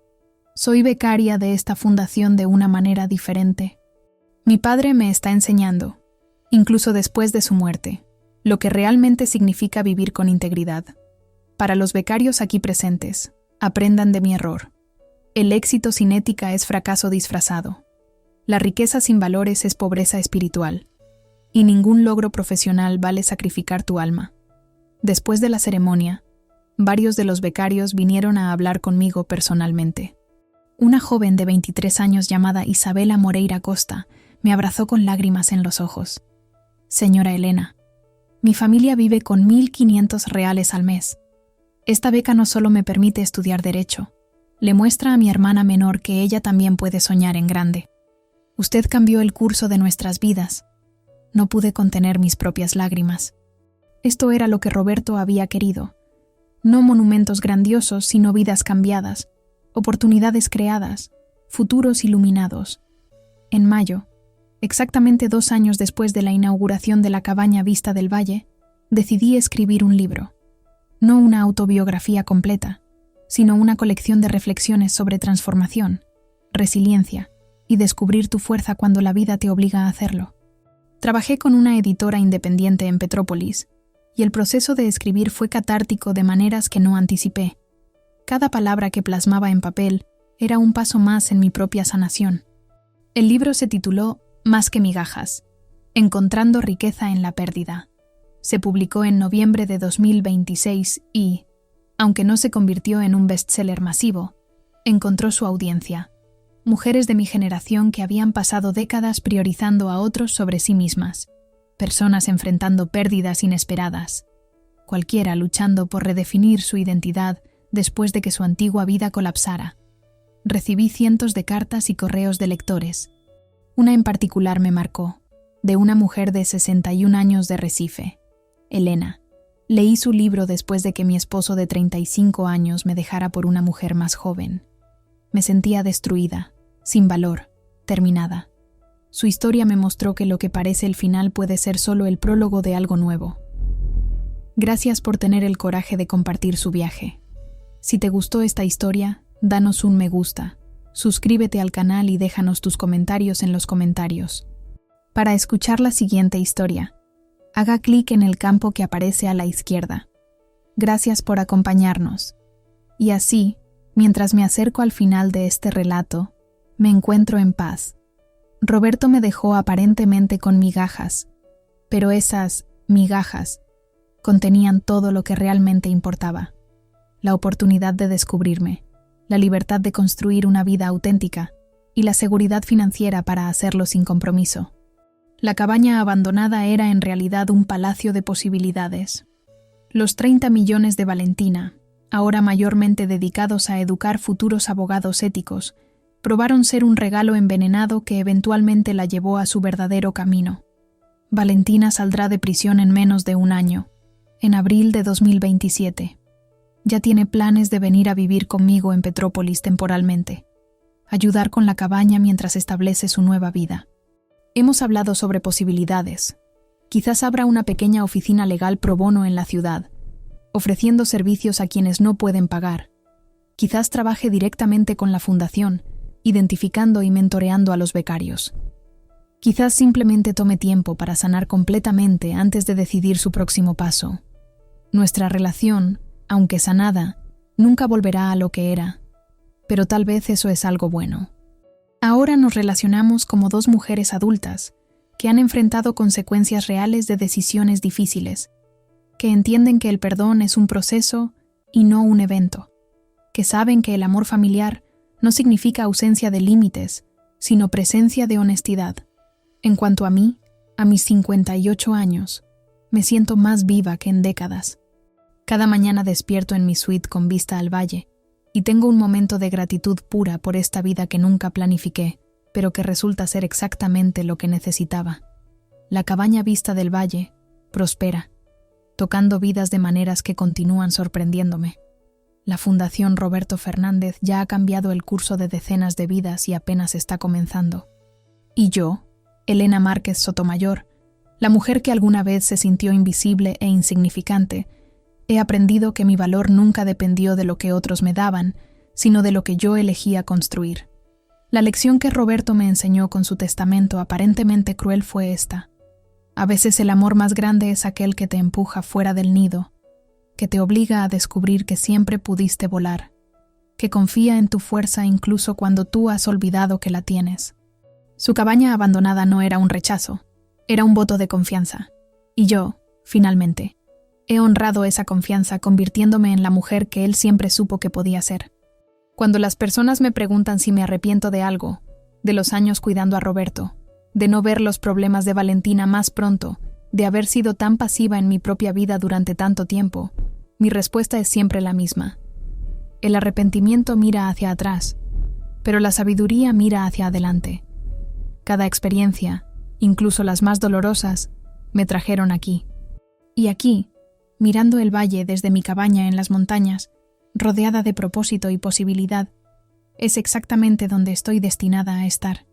Soy becaria de esta fundación de una manera diferente. Mi padre me está enseñando, incluso después de su muerte, lo que realmente significa vivir con integridad. Para los becarios aquí presentes, aprendan de mi error. El éxito sin ética es fracaso disfrazado. La riqueza sin valores es pobreza espiritual. Y ningún logro profesional vale sacrificar tu alma. Después de la ceremonia, varios de los becarios vinieron a hablar conmigo personalmente. Una joven de 23 años llamada Isabela Moreira Costa me abrazó con lágrimas en los ojos. Señora Elena, mi familia vive con 1.500 reales al mes. Esta beca no solo me permite estudiar Derecho, le muestra a mi hermana menor que ella también puede soñar en grande. Usted cambió el curso de nuestras vidas. No pude contener mis propias lágrimas. Esto era lo que Roberto había querido. No monumentos grandiosos, sino vidas cambiadas, oportunidades creadas, futuros iluminados. En mayo, exactamente 2 años después de la inauguración de la cabaña Vista del Valle, decidí escribir un libro. No una autobiografía completa, sino una colección de reflexiones sobre transformación, resiliencia y descubrir tu fuerza cuando la vida te obliga a hacerlo. Trabajé con una editora independiente en Petrópolis, y el proceso de escribir fue catártico de maneras que no anticipé. Cada palabra que plasmaba en papel era un paso más en mi propia sanación. El libro se tituló Más que migajas, Encontrando riqueza en la pérdida. Se publicó en noviembre de 2026 y, aunque no se convirtió en un bestseller masivo, encontró su audiencia. Mujeres de mi generación que habían pasado décadas priorizando a otros sobre sí mismas. Personas enfrentando pérdidas inesperadas. Cualquiera luchando por redefinir su identidad después de que su antigua vida colapsara. Recibí cientos de cartas y correos de lectores. Una en particular me marcó, de una mujer de 61 años de Recife. Elena. Leí su libro después de que mi esposo de 35 años me dejara por una mujer más joven. Me sentía destruida, sin valor, terminada. Su historia me mostró que lo que parece el final puede ser solo el prólogo de algo nuevo. Gracias por tener el coraje de compartir su viaje. Si te gustó esta historia, danos un me gusta, suscríbete al canal y déjanos tus comentarios en los comentarios. Para escuchar la siguiente historia, haga clic en el campo que aparece a la izquierda. Gracias por acompañarnos. Y así, mientras me acerco al final de este relato, me encuentro en paz. Roberto me dejó aparentemente con migajas, pero esas migajas contenían todo lo que realmente importaba. La oportunidad de descubrirme, la libertad de construir una vida auténtica y la seguridad financiera para hacerlo sin compromiso. La cabaña abandonada era en realidad un palacio de posibilidades. Los 30 millones de Valentina, ahora mayormente dedicados a educar futuros abogados éticos, probaron ser un regalo envenenado que eventualmente la llevó a su verdadero camino. Valentina saldrá de prisión en menos de 1 año, en abril de 2027. Ya tiene planes de venir a vivir conmigo en Petrópolis temporalmente, ayudar con la cabaña mientras establece su nueva vida. Hemos hablado sobre posibilidades. Quizás abra una pequeña oficina legal pro bono en la ciudad, ofreciendo servicios a quienes no pueden pagar. Quizás trabaje directamente con la fundación, identificando y mentoreando a los becarios. Quizás simplemente tome tiempo para sanar completamente antes de decidir su próximo paso. Nuestra relación, aunque sanada, nunca volverá a lo que era, pero tal vez eso es algo bueno. Ahora nos relacionamos como 2 mujeres adultas que han enfrentado consecuencias reales de decisiones difíciles, que entienden que el perdón es un proceso y no un evento, que saben que el amor familiar no significa ausencia de límites, sino presencia de honestidad. En cuanto a mí, a mis 58 años, me siento más viva que en décadas. Cada mañana despierto en mi suite con vista al valle, y tengo un momento de gratitud pura por esta vida que nunca planifiqué, pero que resulta ser exactamente lo que necesitaba. La cabaña Vista del Valle prospera, tocando vidas de maneras que continúan sorprendiéndome. La Fundación Roberto Fernández ya ha cambiado el curso de decenas de vidas y apenas está comenzando. Y yo, Elena Márquez Sotomayor, la mujer que alguna vez se sintió invisible e insignificante, he aprendido que mi valor nunca dependió de lo que otros me daban, sino de lo que yo elegía construir. La lección que Roberto me enseñó con su testamento aparentemente cruel fue esta: A veces el amor más grande es aquel que te empuja fuera del nido, que te obliga a descubrir que siempre pudiste volar, que confía en tu fuerza incluso cuando tú has olvidado que la tienes. Su cabaña abandonada no era un rechazo, era un voto de confianza. Y yo, finalmente, he honrado esa confianza convirtiéndome en la mujer que él siempre supo que podía ser. Cuando las personas me preguntan si me arrepiento de algo, de los años cuidando a Roberto, de no ver los problemas de Valentina más pronto, de haber sido tan pasiva en mi propia vida durante tanto tiempo, mi respuesta es siempre la misma. El arrepentimiento mira hacia atrás, pero la sabiduría mira hacia adelante. Cada experiencia, incluso las más dolorosas, me trajeron aquí. Y aquí, mirando el valle desde mi cabaña en las montañas, rodeada de propósito y posibilidad, es exactamente donde estoy destinada a estar.